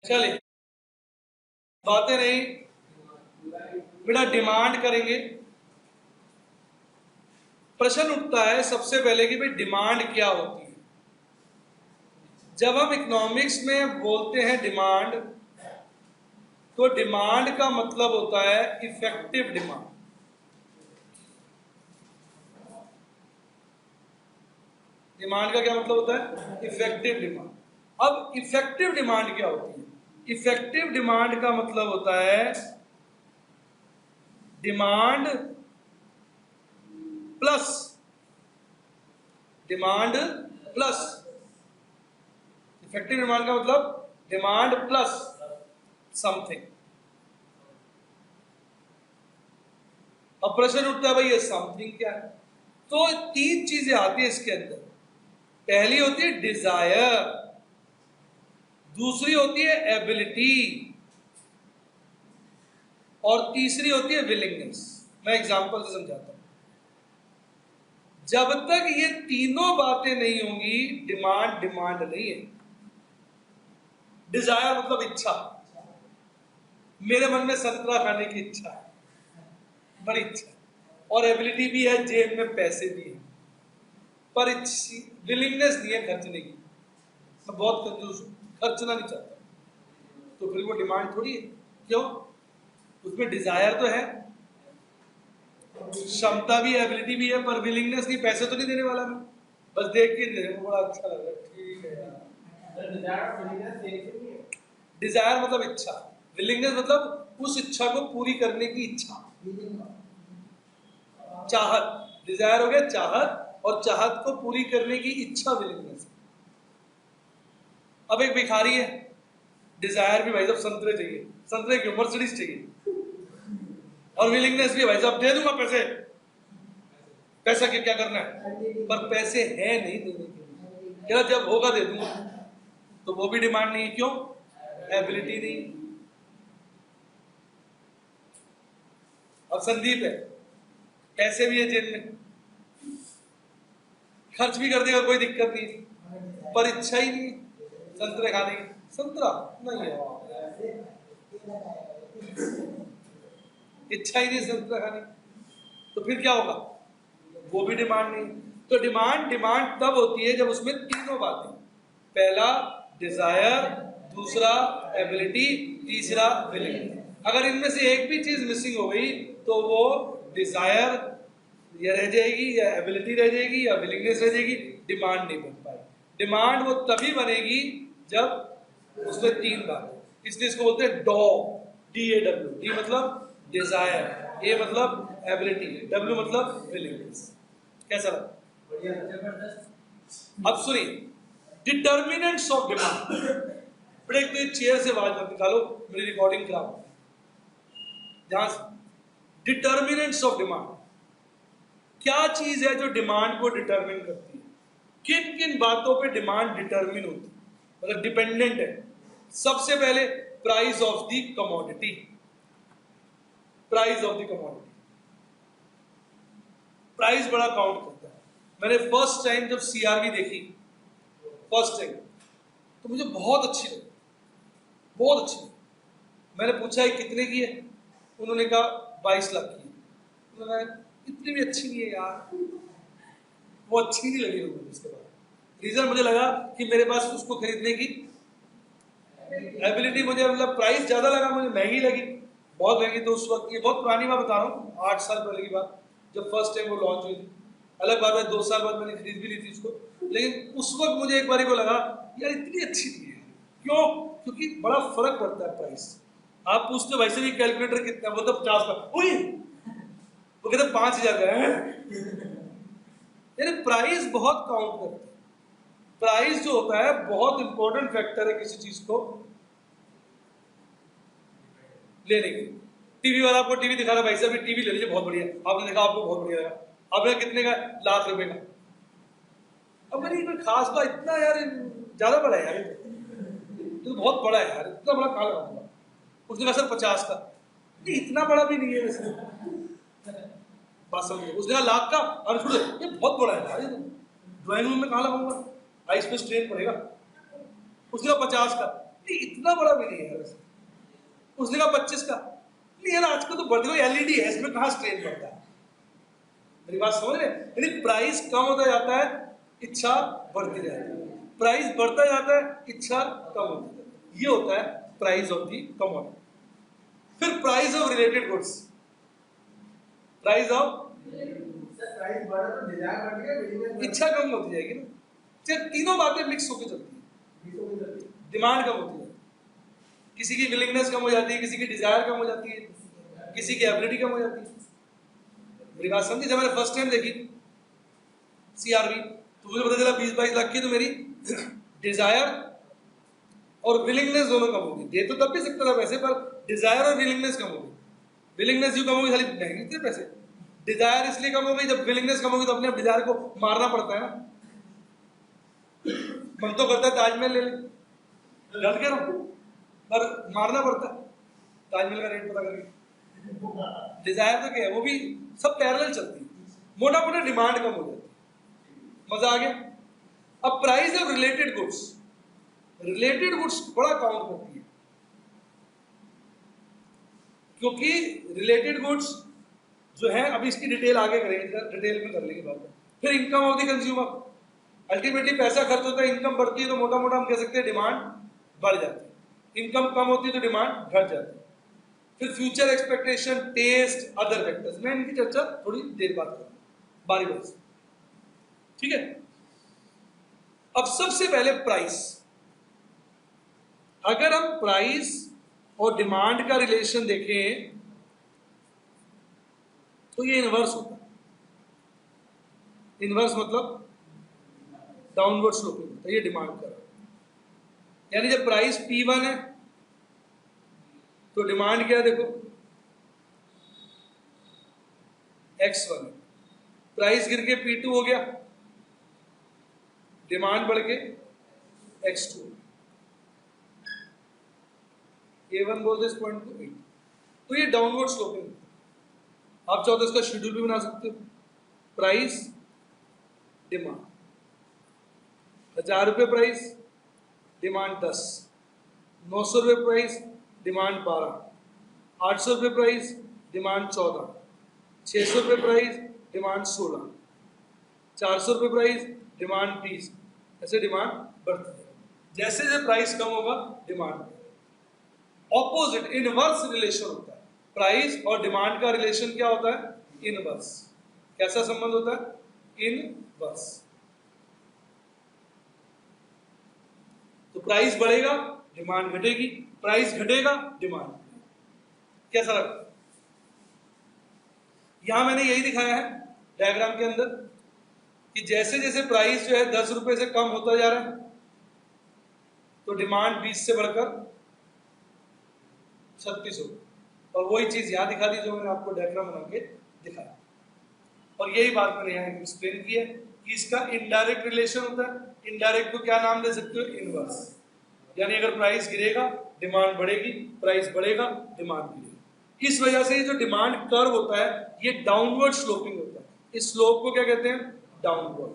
चलिए बातें नहीं बेटा, डिमांड करेंगे। प्रश्न उठता है सबसे पहले कि भाई डिमांड क्या होती है। जब हम इकोनॉमिक्स में बोलते हैं डिमांड, तो डिमांड का मतलब होता है इफेक्टिव डिमांड। डिमांड का क्या मतलब होता है? Effective demand. अब इफेक्टिव डिमांड क्या होती है? इफेक्टिव डिमांड का मतलब होता है डिमांड प्लस इफेक्टिव डिमांड का मतलब डिमांड प्लस समथिंग। अब प्रश्न उठता है भाई ये समथिंग क्या है? तो तीन चीजें आती है इसके अंदर। पहली होती है डिजायर, दूसरी होती है एबिलिटी, और तीसरी होती है विलिंगनेस। मैं एग्जांपल से समझाता हूं। जब तक ये तीनों बातें नहीं होंगी, डिमांड नहीं है। डिजायर मतलब इच्छा, मेरे मन में संतरा खाने की इच्छा है, बड़ी इच्छा, और एबिलिटी भी है, जेब में पैसे भी है, पर विलिंगनेस नहीं है खर्चने की। मैं बहुत कंजूस हूं, खर्चना नहीं चाहता, तो फिर वो डिमांड थोड़ी है। क्यों? उसमें डिजायर तो है, क्षमता भी है, एबिलिटी भी है, पर विलिंगनेस नहीं, पैसे तो नहीं देने वाला मैं, बस देख के दे, बड़ा अच्छा लग रहा है, ठीक है यार। डिजायर मतलब इच्छा, विलिंगनेस मतलब उस इच्छा को पूरी करने की इच्छा, चाहत। डिजायर हो गया चाहत, और चाहत को पूरी करने की इच्छा विलिंगनेस। अब एक भिखारी है, डिजायर भी भाई साहब संतरे चाहिए, संतरे क्यों, मर्सिडीज चाहिए, और विलिंगनेस भी भाई साहब दे दूंगा पैसे, पैसा क्या करना है, पर पैसे है नहीं देने के लिए, जब होगा दे दूंगा। तो वो भी डिमांड नहीं है। क्यों? एबिलिटी नहीं। अब संदीप है, पैसे भी है जेब में, खर्च भी कर देगा, कोई दिक्कत नहीं, पर इच्छा ही नहीं संतरे खाने की। संतरा नहीं है, इच्छा ही नहीं संतरा खाने की, तो फिर क्या होगा? वो भी डिमांड नहीं। तो डिमांड तब होती है जब उसमें तीनों बातें, पहला डिजायर, दूसरा एबिलिटी, तीसरा विलिंगनेस। अगर इनमें से एक भी चीज मिसिंग हो गई तो वो डिजायर या रह जाएगी, या एबिलिटी रह जाएगी, या विलिंगनेस रह जाएगी, डिमांड नहीं बन पाएगी। डिमांड वो तभी बनेगी जब उसमें तीन बातें, इसलिए इसको बोलते हैं डॉ, DAW। डी मतलब डिजायर, ए मतलब एबिलिटी, W मतलब विलिंगनेस। कैसा लगा? अब सुनिए, डिटर्मिनेंट्स ऑफ डिमांड। बड़े एक तो चेयर से आवाज मत निकालो, मेरी रिकॉर्डिंग खराब। ध्यान से, डिटर्मिनेंट्स ऑफ डिमांड क्या चीज है जो डिमांड को डिटर्मिन करती है? किन किन बातों पे डिमांड डिटर्मिन होती है, मतलब डिपेंडेंट है? सबसे पहले price of the commodity. Price of the commodity, price बड़ा काउंट करता है। मैंने फर्स्ट टाइम जब CRV देखी, फर्स्ट टाइम, तो मुझे बहुत अच्छी लगी, बहुत अच्छी लगी। मैंने पूछा ये कितने की है? उन्होंने कहा 22 लाख की। उन्होंने इतनी भी अच्छी नहीं है यार, वो अच्छी नहीं लगी मुझे। उसके बाद रीजन मुझे लगा कि मेरे पास उसको खरीदने की एबिलिटी, मुझे मतलब प्राइस ज्यादा लगा, मुझे महंगी लगी, बहुत महंगी। तो उस वक्त, ये बहुत पुरानी बात बता रहा हूँ, 8 साल पहले की बात, जब फर्स्ट टाइम वो लॉन्च हुई थी। अलग बात है 2 साल बाद मैंने खरीद भी ली थी उसको, लेकिन उस वक्त मुझे एक बार को लगा यार इतनी अच्छी नहीं है। क्यों? क्योंकि बड़ा फर्क पड़ता है प्राइस। आप पूछते हो भाई साहब कैलकुलेटर कितना, बोलते 50 का, वो कहते 5000 का है। यानी प्राइस बहुत काउंट करता है। प्राइस जो होता है बहुत इंपॉर्टेंट फैक्टर है किसी चीज को लेने की। टीवी वाला आपको टीवी दिखा रहा है, भाई साहब टीवी ले लीजिए बहुत बढ़िया, आपने देखा आपको बहुत बढ़िया लगा, आपने कितने का? लाख रुपए का। अब मेरी कोई खास बात, इतना यार ज्यादा बड़ा है यार, तो बहुत बड़ा है यार, इतना बड़ा कहाँ लगाऊंगा? उसने कहा सर 50 का। नहीं इतना बड़ा भी नहीं है वैसे, बात समझिए। उसने कहा लाख का, और छोड़ ये बहुत बड़ा है यार, ड्राइंग रूम में कहाँ लगाऊंगा, आइस पे स्ट्रेन पड़ेगा। उसने कहा 50 का। नहीं इतना बड़ा भी नहीं है वैसे। उसने कहा 25 का, नहीं यार आजकल तो बढ़ती हुई एलईडी है, इसमें कहाँ स्ट्रेन पड़ता है। मेरी बात समझ रहे? यानी प्राइस कम होता जाता है, इच्छा बढ़ती जाती है, प्राइस बढ़ता जाता है, इच्छा कम होती जाती है। ये होता है प्राइस ऑफ दी कमोडिटी। फिर price of related goods, price of इच्छा कम होती जाएगी ना, जब तीनों बातें मिक्स होकर चलती है। डिमांड कम होती है, किसी की विलिंगनेस कम हो जाती है, किसी की डिजायर कम हो जाती है, किसी की एबिलिटी कम हो जाती है। मेरी बात समझी? जब मैंने फर्स्ट टाइम देखी सीआरबी तो मुझे पता चला 20-22 लाख की तो मेरी डिजायर और विलिंगनेस दोनों कम होगी। दे तो तब भी सकता था पैसे, पर डिजायर और विलिंगनेस कम होगी। विलिंगनेस यूं कम होगी, खाली नहीं थे पैसे, डिजायर इसलिए कम हो गई, जब विलिंगनेस कम होगी तो अपने डिजायर को मारना पड़ता है ना। मन तो करता है ताजमहल ले ले, गलत कह रहा हूं, पर मारना पड़ता है ताजमहल का रेट पता करके। डिजायर तो क्या है, वो भी सब पैरेलल चलती है, मोटा मोटा डिमांड कम हो जाती है। मजा आ गया? अब price of related goods, related goods बड़ा काउंट करती है, क्योंकि रिलेटेड गुड्स जो है, अभी इसकी डिटेल आगे करेंगे, डिटेल में कर लेंगे बात। फिर income of the consumer, ultimately पैसा खर्च होता है, इनकम बढ़ती है तो मोटा मोटा हम कह सकते हैं डिमांड बढ़ जाती है, इनकम कम होती है तो डिमांड घट जाती है। फिर future expectation, taste, other factors, मैं इनकी चर्चा थोड़ी देर बाद करूंगा बारी बारी से, ठीक है। अब सबसे पहले प्राइस, अगर हम प्राइस और डिमांड का रिलेशन देखें तो ये इनवर्स होता है। इनवर्स मतलब डाउनवर्ड स्लोपिंग होता है, ये डिमांड का। यानी जब प्राइस P1 है तो डिमांड क्या है, देखो X1 है, प्राइस गिर के P2 हो गया, डिमांड बढ़ के X2, A1 बोल दो इस पॉइंट को, तो ये डाउनवर्ड स्लोपिंग। आप चाहो तो इसका शेड्यूल भी बना सकते हो, प्राइस डिमांड, 1000 रुपये प्राइस, डिमांड 10, 900 रुपये प्राइस, डिमांड 12, 800 रुपये प्राइस, डिमांड 14, 600 रुपये प्राइस, डिमांड 16, 400 रुपये प्राइस, डिमांड 20, ऐसे डिमांड बढ़ती है। जैसे जैसे प्राइस कम होगा डिमांड, ऑपोजिट इनवर्स रिलेशन होता है। प्राइस और डिमांड का रिलेशन क्या होता है? इनवर्स। कैसा संबंध होता है? इनवर्स। तो प्राइस बढ़ेगा, डिमांड घटेगी, प्राइस घटेगा, डिमांड। कैसा लगा? यहां मैंने यही दिखाया है डायग्राम के अंदर कि जैसे जैसे प्राइस जो है 10 रुपए से कम होता जा रहा है तो डिमांड 20 से बढ़कर 36 हो, और वही चीज यहां दिखा दी जो मैंने आपको डायग्राम बना के दिखाया। और यही बात मैंने यहां एक्सप्लेन की है कि इसका इनडायरेक्ट रिलेशन होता है। इनडायरेक्ट को क्या नाम दे सकते हो? इनवर्स। यानी अगर प्राइस गिरेगा डिमांड बढ़ेगी, प्राइस बढ़ेगा डिमांड गिरेगी। इस वजह से ये जो डिमांड कर्व होता है ये डाउनवर्ड स्लोपिंग होता है। इस स्लोप को क्या कहते हैं? डाउनवर्ड।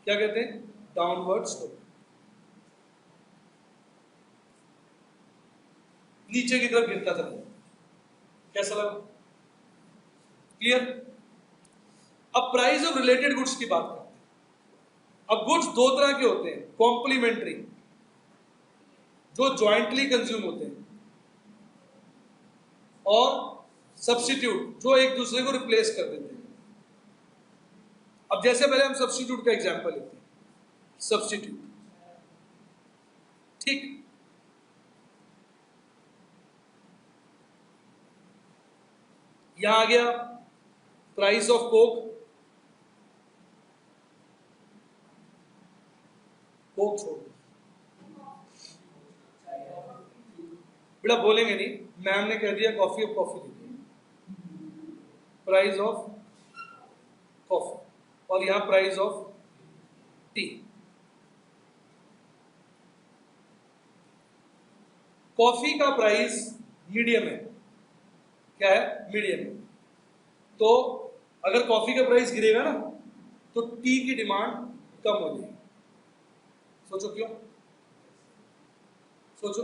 क्या कहते हैं? Downward slope. नीचे की तरफ गिरता चला। कैसा लगा? क्लियर? अब प्राइस ऑफ रिलेटेड गुड्स की बात करते हैं। अब गुड्स दो तरह के होते हैं, कॉम्प्लीमेंट्री जो ज्वाइंटली कंज्यूम होते हैं, और सब्स्टिट्यूट जो एक दूसरे को रिप्लेस कर देते हैं। अब जैसे पहले हम सब्स्टिट्यूट का एग्जांपल लेते हैं। सब्स्टिट्यूट, ठीक, यहां आ गया प्राइस ऑफ कोक, कोक छोड़ बेटा, बोलेंगे नहीं, मैम ने कह दिया कॉफी ऑफ कॉफी दीजिए, प्राइस ऑफ कॉफी, और यहां प्राइस ऑफ टी। कॉफी का प्राइस मीडियम है, क्या है? मीडियम है। तो अगर कॉफी का प्राइस गिरेगा ना तो टी की डिमांड कम हो जाएगी। सोचो क्यों? सोचो,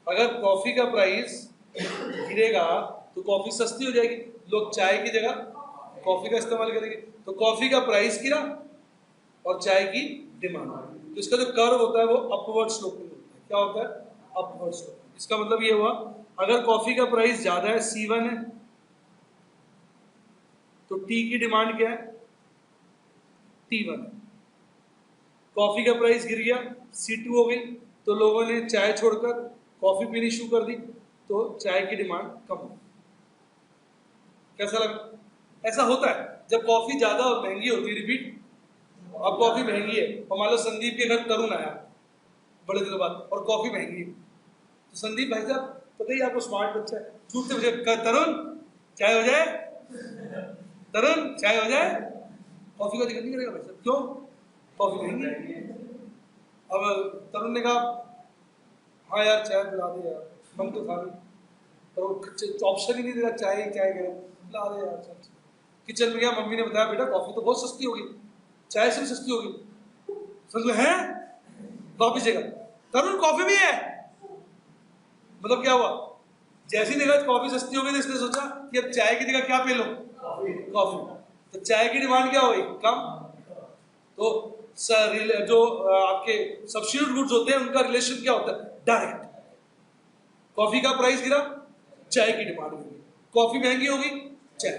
अगर कॉफी का प्राइस गिरेगा तो कॉफी सस्ती हो जाएगी, लोग चाय की जगह कॉफी का इस्तेमाल करेंगे, तो कॉफी का प्राइस गिरा और चाय की डिमांड। तो इसका जो कर्व होता है वो अपवर्ड स्लोपिंग होता है। क्या होता है? Upward sloping. इसका मतलब ये हुआ, अगर कॉफी का प्राइस ज्यादा है, C1 है, तो टी की डिमांड क्या है? T1 है। कॉफी का प्राइस गिर गया, C2 हो गई, तो लोगों ने चाय छोड़कर कॉफी पीनी शुरू कर दी, तो चाय की डिमांड कम हो। कैसा लगा? ऐसा होता है जब कॉफी ज्यादा महंगी होती है। रिपीट, अब कॉफी महंगी है और मान लो संदीप के घर तरुण आया बड़े दिनों बाद और कॉफी महंगी है, तो संदीप भाई साहब पता ही आपको स्मार्ट बच्चा है, झूठ से मुझे तरुण चाय हो जाए, तरुण चाय हो जाए, कॉफी का जिक्र नहीं करेगा भाई साहब। क्यों? कॉफी महंगी है। अब तरुण ने कहा हाँ यार चाय पिला दे यार, मन तो था नहीं, पर ऑप्शन ही नहीं दे रहा, चाय चाय करो, पिला दे यार। किचन में गया, मम्मी ने बताया बेटा कॉफी तो बहुत सस्ती होगी, चाय से भी सस्ती होगी। समझ में है? कॉफी से तरुण कॉफी भी है, मतलब क्या हुआ? जैसी देखा कॉफी सस्ती हो गई तो इसने सोचा कि अब चाय की जगह क्या पी लो, कॉफी। तो चाय की डिमांड क्या हुई? कम। तो जो आपके सब्स्टिट्यूट गुड्स होते हैं उनका रिलेशन क्या होता है? डायरेक्ट। कॉफी का प्राइस गिरा, चाय की डिमांड होगी, कॉफी महंगी होगी, चाय।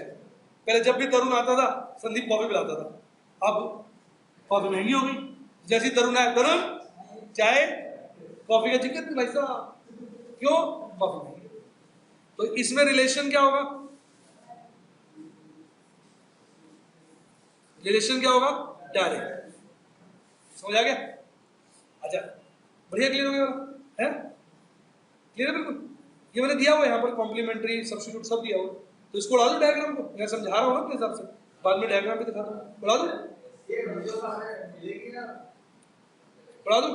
पहले जब भी तरुण आता था संदीप कॉफी पिलाता था, अब कॉफी महंगी हो गई, जैसी तरुण आया तरुण चाय, कॉफी का जिक्र भाई साहब, क्यों? कॉफी महंगी। तो इसमें रिलेशन क्या होगा? रिलेशन क्या होगा? डायरेक्ट। समझ आ गया? अच्छा, बढ़िया, क्लियर हो गया है? क्लियर है बिल्कुल? ये मैंने दिया हुआ है यहाँ पर, कॉम्प्लीमेंट्री सब्स्टिट्यूट सब दिया हुआ, तो इसको उड़ा दो डायग्राम को, मैं समझा रहा हूँ ना अपने हिसाब से, बाद में डायग्राम भी दिखा दूँ, उड़ा दो, उड़ा दो।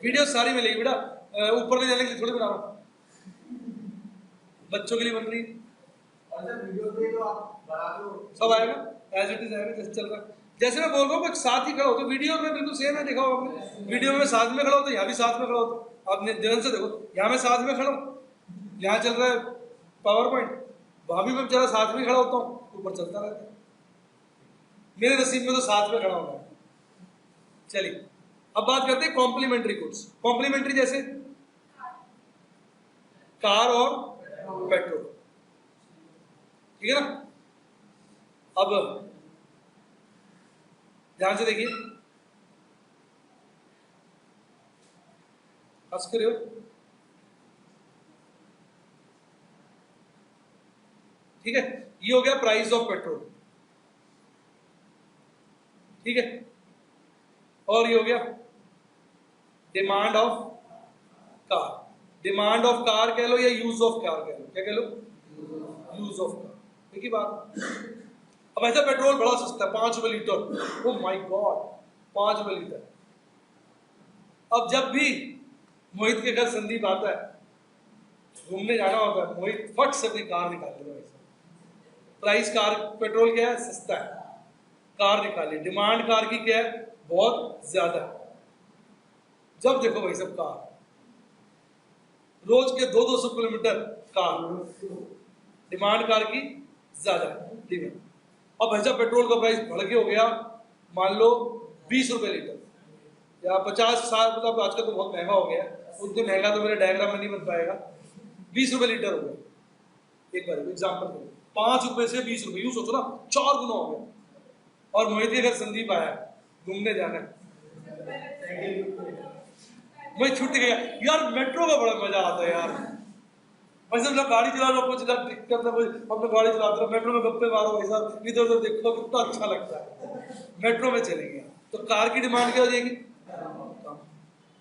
वीडियो सारी मिलेगी बेटा, ऊपर ले जाने के लिए थोड़ी बना रहा हूँ, बच्चों के लिए बन रही है, सब आएगा एज इट इज आएगा जैसे चल रहा है। जैसे मैं बोल रहा हूँ साथ ही खड़ा हो, तो वीडियो में बिल्कुल सेम है, देखा हो आपने, वीडियो में साथ में खड़ा हो तो यहाँ भी साथ में खड़ा हो, आपने ध्यान से देखो, यहाँ में साथ में खड़ा हूँ, यहाँ चल रहा है पावर पॉइंट, वहां भी मैं जरा साथ में खड़ा होता हूँ, ऊपर चलता रहता है। मेरे नसीब में तो साथ में खड़ा होगा। चलिए अब बात करते हैं कॉम्प्लीमेंट्री गुड्स। कॉम्प्लीमेंट्री जैसे कार और पेट्रोल, ठीक है ना? अब ध्यान से देखिए, हंस कर रहे हो, ठीक है? ये हो गया प्राइस ऑफ पेट्रोल, ठीक है? और ये हो गया demand of car. Demand of car कह लो या यूज ऑफ कार कह लो, क्या कह लो? Use of car. ठीक है बात? अब ऐसा पेट्रोल बड़ा सस्ता है, 5 रुपए लीटर, ओ माय गॉड, 5 रुपए लीटर। अब जब भी मोहित के घर संदीप आता है, घूमने जाना होता है, मोहित फट से अपनी कार निकाल लेगा। प्राइस कार पेट्रोल क्या है? सस्ता है, कार निकाली। डिमांड कार की क्या है? बहुत ज्यादा है। जब देखो भाई सब कार, रोज के 200-200 किलोमीटर कार, डिमांड कार की ज्यादा है, ठीक है? अब ऐसा पेट्रोल का प्राइस बढ़ के हो गया, मान लो 20 रुपए लीटर या 50-60, मतलब आजकल तो बहुत महंगा हो गया, उतने महंगा तो मेरे डायग्राम में नहीं बन पाएगा। 20 रुपए लीटर हो गया, एक बार एग्जाम्पल दो, 5 रुपए से 20 रुपए, यूं सोचो ना, 4 गुना हो गया। और मोहित के घर संदीप आया, घूमने जाना है, वही छुट्टी गया यार, मेट्रो का बड़ा मजा आता है यार। वैसे मतलब गाड़ी चला लो, कुछ दिक्कत ना, कोई अपने गाड़ी चलाते रहो, मेट्रो में गप्पे मारो भाई साहब, इधर उधर देखो, कितना अच्छा लगता है। मेट्रो में चलेंगे तो कार की डिमांड क्या हो जाएगी?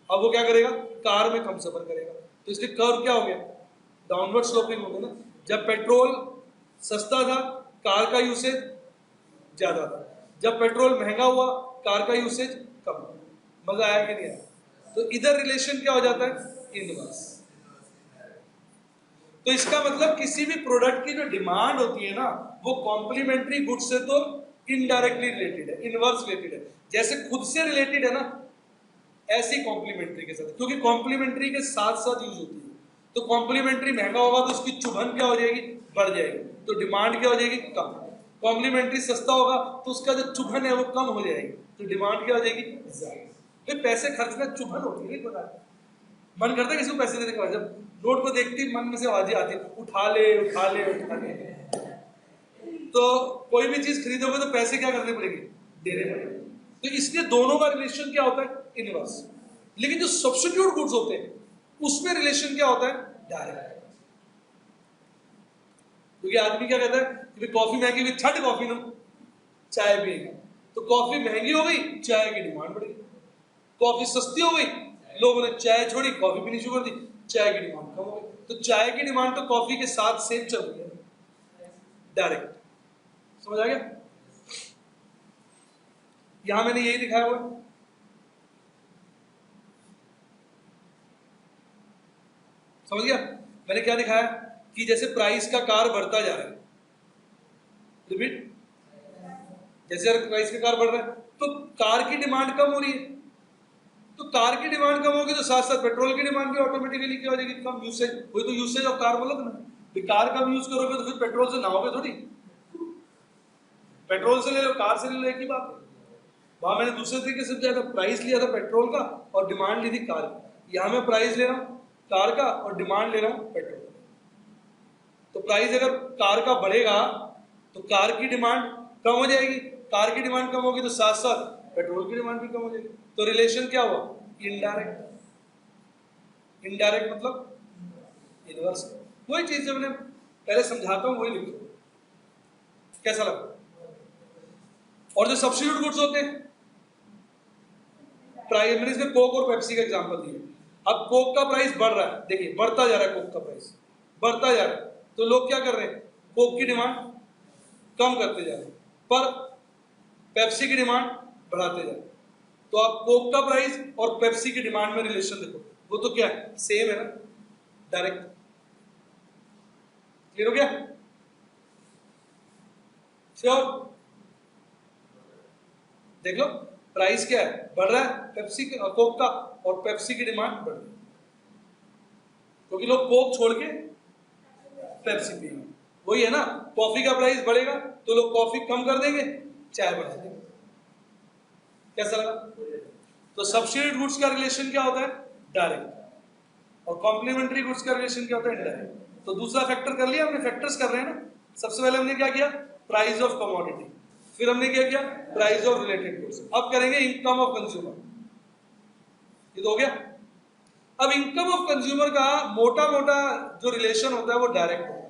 अब वो क्या करेगा? कार में कम सफर करेगा, तो इसलिए कर्व क्या हो गया? डाउनवर्ड स्लोपिंग हो गया ना। जब पेट्रोल सस्ता था, कार का यूसेज ज्यादा था, जब पेट्रोल महंगा हुआ, कार का यूसेज कम। मजा आया कि नहीं आया? तो इधर रिलेशन क्या हो जाता है? इनवर्स। तो इसका मतलब किसी भी प्रोडक्ट की जो डिमांड होती है ना, वो कॉम्प्लीमेंट्री गुड्स से तो इनडायरेक्टली रिलेटेड है, इनवर्स रिलेटेड है। जैसे खुद से रिलेटेड है ना, ऐसी कॉम्प्लीमेंट्री के साथ, क्योंकि कॉम्प्लीमेंट्री के साथ साथ यूज होती है। तो कॉम्प्लीमेंट्री महंगा होगा तो उसकी चुभन क्या हो जाएगी, बढ़ जाएगी, तो डिमांड क्या हो जाएगी, कम। कॉम्प्लीमेंट्री सस्ता होगा तो उसका जो चुभन है वो कम हो जाएगी, तो डिमांड क्या हो जाएगी, ज्यादा। पैसे खर्चना चुभन होती है, पता मन करता है किसी को पैसे देने के बाद, जब नोट को देखती मन में से आवाजें आती, उठा ले उठा ले उठा ले। तो कोई भी चीज खरीदोगे तो पैसे क्या करने पड़ेंगे, देने पड़ेंगे। तो इसलिए दोनों का रिलेशन क्या होता है, इनवर्स। लेकिन जो सब्स्टिट्यूट गुड्स होते हैं उसमें रिलेशन क्या होता है, डायरेक्ट। क्योंकि आदमी क्या कहता है कि कॉफी महंगी हुई, छठ कॉफी लो, चाय पिएगा। तो कॉफी महंगी हो गई, चाय की डिमांड बढ़ गई। कॉफी सस्ती हो गई, लोगों ने चाय छोड़ी, कॉफी पीनी शुरू कर दी, चाय की डिमांड कम हो गई। तो चाय की डिमांड तो कॉफी के साथ सेम चल रही है, डायरेक्ट। समझ आ गया? यहां मैंने यही दिखाया हुआ, समझ गया? मैंने क्या दिखाया कि जैसे प्राइस का कार बढ़ता जा रहा है, रिपीट, जैसे प्राइस का कार बढ़ रहा है तो कार की डिमांड कम हो रही है। तो कार की डिमांड कम होगी तो साथ साथ पेट्रोल की डिमांड भी ऑटोमेटिकली क्या हो जाएगी, कम। यूसेज, वही तो यूसेज ऑफ कार बोला था ना, कार कम यूज करोगे तो फिर पेट्रोल से नहाओगे थोड़ी। पेट्रोल से ले लो, कार से ले लो, एक ही बात है। वहां मैंने दूसरे तरीके से समझाया था, प्राइस लिया था पेट्रोल का और डिमांड ली थी कार की। यहां मैं प्राइस ले रहा हूं कार का और डिमांड ले रहा हूं पेट्रोल। तो प्राइस अगर कार का बढ़ेगा तो कार की डिमांड कम हो जाएगी, कार की डिमांड कम होगी तो साथ साथ पेट्रोल की डिमांड भी कम हो जाएगी। तो रिलेशन क्या हुआ, इनडायरेक्ट। इनडायरेक्ट मतलब इनवर्स। वही चीज जब मैं पहले समझाता हूं वही लिखो, कैसा लगा? और जो सब्स्टिट्यूट गुड्स होते हैं, प्राइस, मैंने इसमें कोक और पेप्सी का एग्जांपल दिया। अब कोक का प्राइस बढ़ रहा है, देखिए बढ़ता जा रहा है, कोक का प्राइस बढ़ता जा रहा है, तो लोग क्या कर रहे हैं, कोक की डिमांड कम करते जा रहे हैं, पर पेप्सी की डिमांड बढ़ाते जा रहे हैं। तो आप कोक का प्राइस और पेप्सी की डिमांड में रिलेशन देखो, वो तो क्या है, सेम है ना, डायरेक्ट। क्लियर हो गया? श्योर? देख लो, प्राइस क्या है, बढ़ रहा है पेप्सी का, कोक का, और पेप्सी की डिमांड बढ़ रही है, क्योंकि लोग कोक छोड़ के पेप्सी पिएंगे। वही है ना, कॉफी का प्राइस बढ़ेगा तो लोग कॉफी कम कर देंगे, चाय बढ़ा देंगे। कैसा लगा? तो सब्स्टिट्यूट गुड्स का रिलेशन क्या होता है, डायरेक्ट, और कॉम्प्लीमेंट्री गुड्स का रिलेशन क्या होता है, इनडायरेक्ट। तो दूसरा फैक्टर कर लिया हमने, फैक्टर्स कर रहे हैं ना। सबसे पहले हमने क्या किया, प्राइस ऑफ कमोडिटी, फिर हमने क्या किया, प्राइस ऑफ रिलेटेड गुड्स, अब करेंगे इनकम ऑफ कंज्यूमर। ये तो हो गया। अब इनकम ऑफ कंज्यूमर का मोटा मोटा जो रिलेशन होता है वो डायरेक्ट होता है।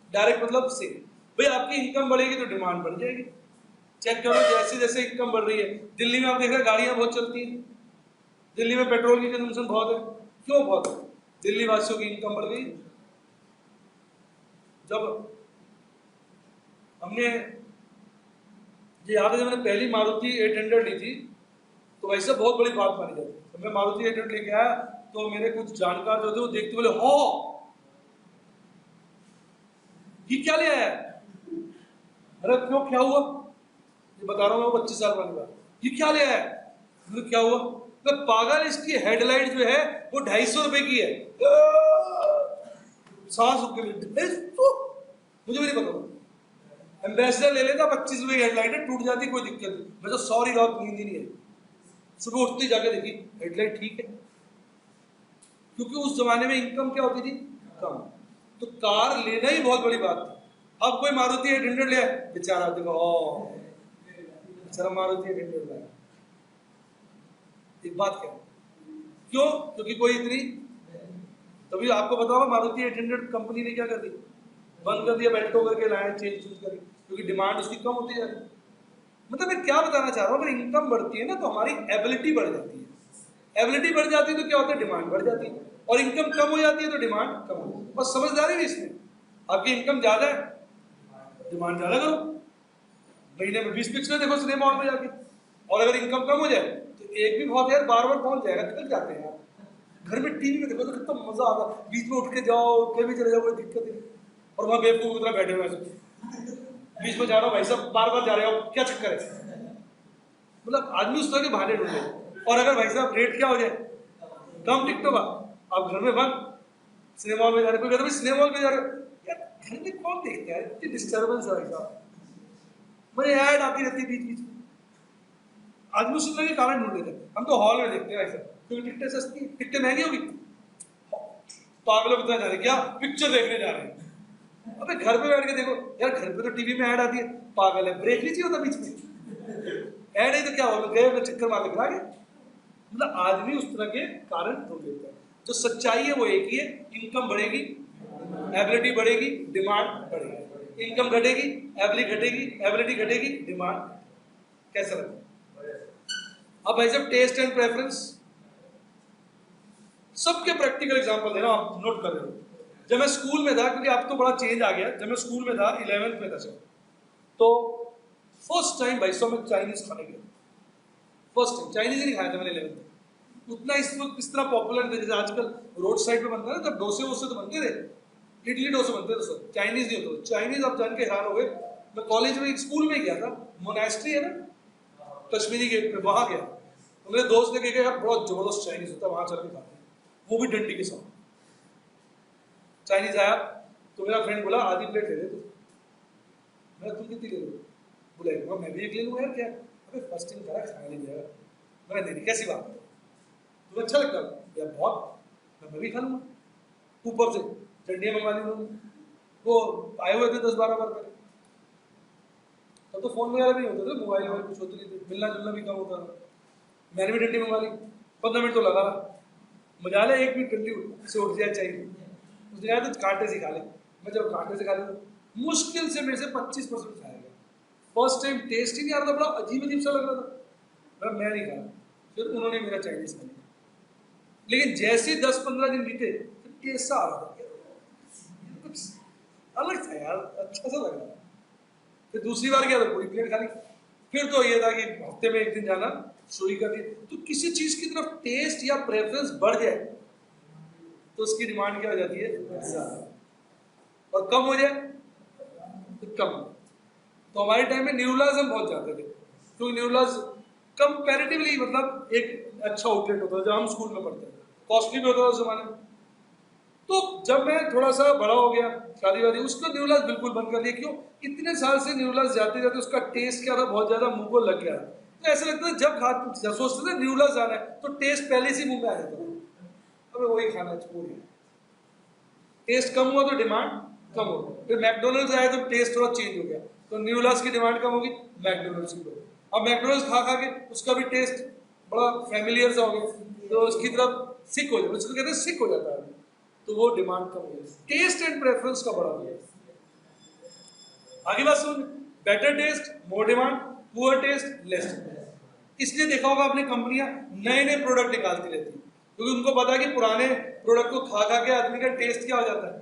डायरेक्ट मतलब से, भाई आपकी इनकम बढ़ेगी तो डिमांड बढ़ जाएगी। चेक करो, जैसे जैसे इनकम बढ़ रही है, दिल्ली में आप देख रहे हैं गाड़ियां बहुत चलती हैं, दिल्ली में पेट्रोल की कंजम्पशन बहुत है। क्यों बहुत है? दिल्ली वासियों की इनकम बढ़ गई। जब हमने, ये याद है जब मैंने पहली मारुति 800 ली थी, तो वैसे बहुत बड़ी बात मानी जाती है। तो मैं मारुति 800 लेके आया तो मेरे कुछ जानकार जो थे वो देखते बोले, हो ये क्या ले आया? अरे क्यों, क्या हुआ? ये बता रहा हूँ मैं, 25 साल वाली बात। ये क्या ले आया? क्या हुआ? तो पागल, इसकी हेडलाइट जो है वो 250 रुपए की है, सांस रुक गई। मुझे भी नहीं पता, एम्बेसडर ले लेता, 25 रुपए की हेडलाइट है, टूट जाती कोई दिक्कत नहीं। मैं तो सॉरी, रात नींद ही नहीं है, सुबह उठते जाके देखी हेडलाइट ठीक है, क्योंकि उस जमाने में इनकम क्या होती थी, कम। तो कार लेना ही बहुत बड़ी बात थी। अब कोई मारुति 800 ले, बेचारा देखो, बेचारा मारुति 800 लाया। एक बात क्या, क्यों? क्योंकि कोई इतनी, तभी आपको बताओ मारुति 800 कंपनी ने क्या कर दी, बंद कर दिया, बेल्टो करके लाए, चेंज चूज करके, क्योंकि डिमांड उसकी कम होती जा रही है। मतलब मैं क्या बताना चाह रहा हूँ, अगर इनकम बढ़ती है ना तो हमारी एबिलिटी बढ़ जाती है। एबिलिटी बढ़ जाती है तो क्या होता है, डिमांड बढ़ जाती है, और इनकम कम हो जाती है तो डिमांड कम हो जाती है। बस समझदारी है इसमें, आपकी इनकम ज्यादा है, डिमांड ज्यादा करो, महीने में 20 पिक्चर देखो सिनेमा हॉल में जाके। और अगर इनकम कम हो जाए तो एक भी बहुत है, बार बार पहुंच जाएगा, थक जाते हैं आप। घर में टीवी में देखो तो कितना मजा आता, बीच में उठ के जाओ, उठ के भी चले जाओ, कोई दिक्कत नहीं। और वहां बेवकूफ की तरह बैठे हुए बीच में जा रहा हूँ भाई साहब, बार बार जा रहे हो, क्या चक्कर है? मतलब आदमी उस तरह के बहाने ढूंढे। और अगर भाई साहब रेट क्या हो जाए, कम टिकटों का, आप घर में बंद, सिनेमा हॉल में जा रहे, कोई कहता है सिनेमा हॉल में जा रहे हो, यार घर में कौन देखता है, इतनी डिस्टर्बेंस है भाई साहब, मुझे ऐड आती रहती है बीच बीच में। आदमी उस तरह के कारण ढूंढ लेते हैं। हम तो हॉल में देखते हैं भाई साहब, क्योंकि टिकटें सस्ती, टिकटें महंगी होगी, पागलों की तरह जा रहे हैं, क्या पिक्चर देखने जा रहे हैं। अबे घर पे बैठ के देखो यार, घर पे तो टीवी में ऐड आती है, पागल है, ब्रेक नहीं चाहिए होता बीच में, ऐड है तो क्या हो गए, चक्कर मार के आ गए। मतलब आदमी उस तरह के कारण ढूंढ लेता है। जो सच्चाई है वो एक ही है, इनकम बढ़ेगी, एबिलिटी बढ़ेगी, डिमांड बढ़ेगी। इनकम घटेगी, एबिलिटी घटेगी, एबिलिटी घटेगी, डिमांड। कैसा लगता? अब भाई साहब टेस्ट एंड प्रेफरेंस, सबके प्रैक्टिकल एग्जांपल दे रहा हूं, आप नोट कर रहे हो। जब मैं स्कूल में था, क्योंकि अब तो बड़ा चेंज आ गया, जब मैं स्कूल में था 11th में था सर, तो फर्स्ट टाइम भाई साहब मैं चाइनीज खाने गया। फर्स्ट टाइम चाइनीज ही नहीं खाया था मैंने 11th में। उतना इस वक्त इस तरह पॉपुलर थे, जैसे आजकल रोड साइड पे बनता है ना, तब डोसे वोसे तो बनते थे, इडली डोसे बनते थे सर, चाइनीज नहीं होते। चाइनीज आप जान के हैरान हो गए। मैं कॉलेज में स्कूल में गया था, मोनेस्ट्री है ना कश्मीरी गेट पे, वहां गया, तो मेरे दोस्त ने कहा यार बहुत जबरदस्त चाइनीज होता है, वहां चल के खाते हैं, वो भी डंडी के साथ। चाइनीज आया तो मेरा फ्रेंड बोला आधी प्लेट ले ले तू। मैं तुम कितनी ले लो? बोला मैं भी एक ले लूँगा यार, क्या अबे फर्स्ट टाइम करा, खाने नहीं जाएगा। मैं नहीं, कैसी बात है, तुम्हें अच्छा लगता है यार बहुत, मैं भी खा लूँगा। ऊपर से चटनियाँ मंगा ली उन्होंने, वो आए हुए थे 10-12 बार पहले, तब तो फोन वगैरह भी नहीं होते थे, मोबाइल वगैरह कुछ होते नहीं थे, मिलना जुलना भी कम होता था। मैंने भी डंडी मंगा ली, 15 मिनट तो लगा रहा, मजा ले, एक भी डंडी से उठ जाए चाहिए। उसने कहा तो कांटे से खा ले। मैं जब कांटे से खा ले तो मुश्किल से मेरे से 25% खाया गया। फर्स्ट टाइम टेस्ट ही नहीं आ रहा था, बड़ा अजीब अजीब सा लग रहा था, मैं नहीं खाया। फिर उन्होंने मेरा चाइनीज खा लिया, लेकिन जैसे 10-15 दिन बीते टेस्ट सा आ रहा था, कुछ अलग था यार, अच्छा सा लग रहा था। फिर दूसरी बार गया तो पूरी प्लेट खा ली। फिर तो ये था कि हफ्ते में एक दिन जाना, शुरू कर दी। तो किसी चीज की तरफ टेस्ट या प्रेफरेंस बढ़ जाए तो उसकी डिमांड क्या हो जाती है, ज्यादा, और कम हो जाए तो कम। तो हमारे टाइम में न्यूलाज हम बहुत जाते थे, क्योंकि न्यूलाज कंपैरेटिवली मतलब एक अच्छा आउटलेट होता था जब हम स्कूल में पढ़ते थे, कॉस्टली भी होता था उस जमाने में। तो जब मैं थोड़ा सा बड़ा हो गया, शादी वादी, उसको न्यूलाज बिल्कुल बंद कर दिया। क्यों? इतने साल से न्यूलाज जाते जाते उसका टेस्ट क्या था, बहुत ज्यादा मुंह को लग गया। तो ऐसा लगता है जब खाते सोचते थे न्यूलाज आना है तो टेस्ट पहले से मुंह में आ जाता था, अब वही खाना छोड़िए। टेस्ट कम हुआ तो डिमांड कम हो गई। फिर मैकडोनल्ड्स आया तो टेस्ट थोड़ा चेंज हो गया, तो न्यूलाज की डिमांड कम होगी, मैकडोनल्ड्स की बढ़ी। अब मैकडोनल्ड्स खा खा के उसका भी टेस्ट बड़ा फैमिलियर सा हो गया, तो उसकी तरफ सिक हो जाता है, उसको कहते हैं सिक हो जाता है, तो वो डिमांड कम हो गई। टेस्ट एंड प्रेफरेंस का बड़ा हो गया। आगे बात सुन, better taste more demand, poor taste less demand. इसलिए देखा होगा आपने कंपनियां नए नए प्रोडक्ट निकालती रहती है, क्योंकि उनको पता है कि पुराने प्रोडक्ट को खा खा के आदमी का टेस्ट क्या हो जाता है,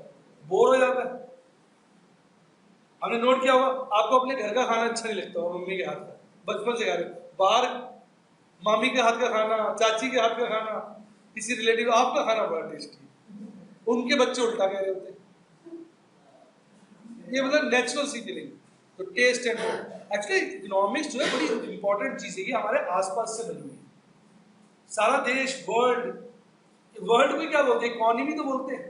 बोर हो जाता है। हमने नोट किया होगा, आपको अपने घर का खाना अच्छा नहीं लगता होगा, मम्मी के हाथ का, बचपन से खा रहे, बाहर मामी के हाथ का खाना, चाची के हाथ का खाना, किसी रिलेटिव, आपका खाना बड़ा टेस्टी, उनके बच्चे उल्टा कह रहे होते, ये मतलब नेचुरल सी फीलिंग। तो टेस्ट एंड एक्चुअली इकोनॉमिक्स जो है बड़ी इंपॉर्टेंट चीज है कि हमारे आसपास से बनी हुई है। सारा देश, वर्ल्ड को क्या बोलते हैं, इकोनॉमी तो बोलते हैं,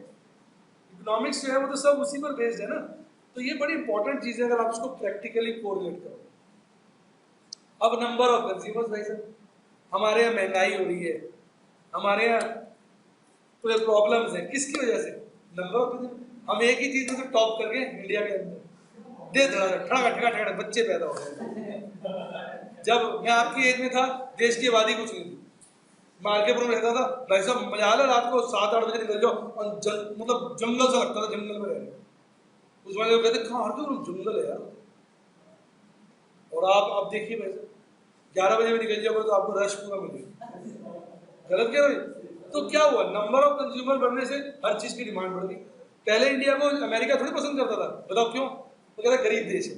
इकोनॉमिक्स जो है वो तो सब उसी पर बेस्ड है ना। तो ये बड़ी इंपॉर्टेंट चीज है अगर आप उसको प्रैक्टिकली कोरिलेट करो। अब नंबर ऑफ कंज्यूमर्स, भाई साहब हमारे यहाँ महंगाई हो रही है, हमारे यहाँ पूरे प्रॉब्लम्स हैं, किसकी वजह से? Number of consumer. हम एक ही चीज में से टॉप करके इंडिया के अंदर ठड़ा बच्चे पैदा हो गए। जब मैं आपकी एज में था देश की आबादी कुछ नहीं थी, मार्केपुर में रहता था भाई साहब, मजा आ रहा, रात को 7-8 बजे निकल जाओ और मतलब जंगल सा लगता था, जंगल में रह रहे। उस वाले लोग कहते कहाँ हटो, जंगल है यार। और आप देखिए भाई साहब 11 बजे में निकल जाओगे तो आपको रश पूरा मिलेगा। गलत क्या भाई? तो क्या हुआ, नंबर ऑफ कंज्यूमर बढ़ने से हर चीज की डिमांड बढ़ गई। पहले इंडिया को अमेरिका थोड़ी पसंद करता था, बताओ क्यों? तो कहता गरीब देश है।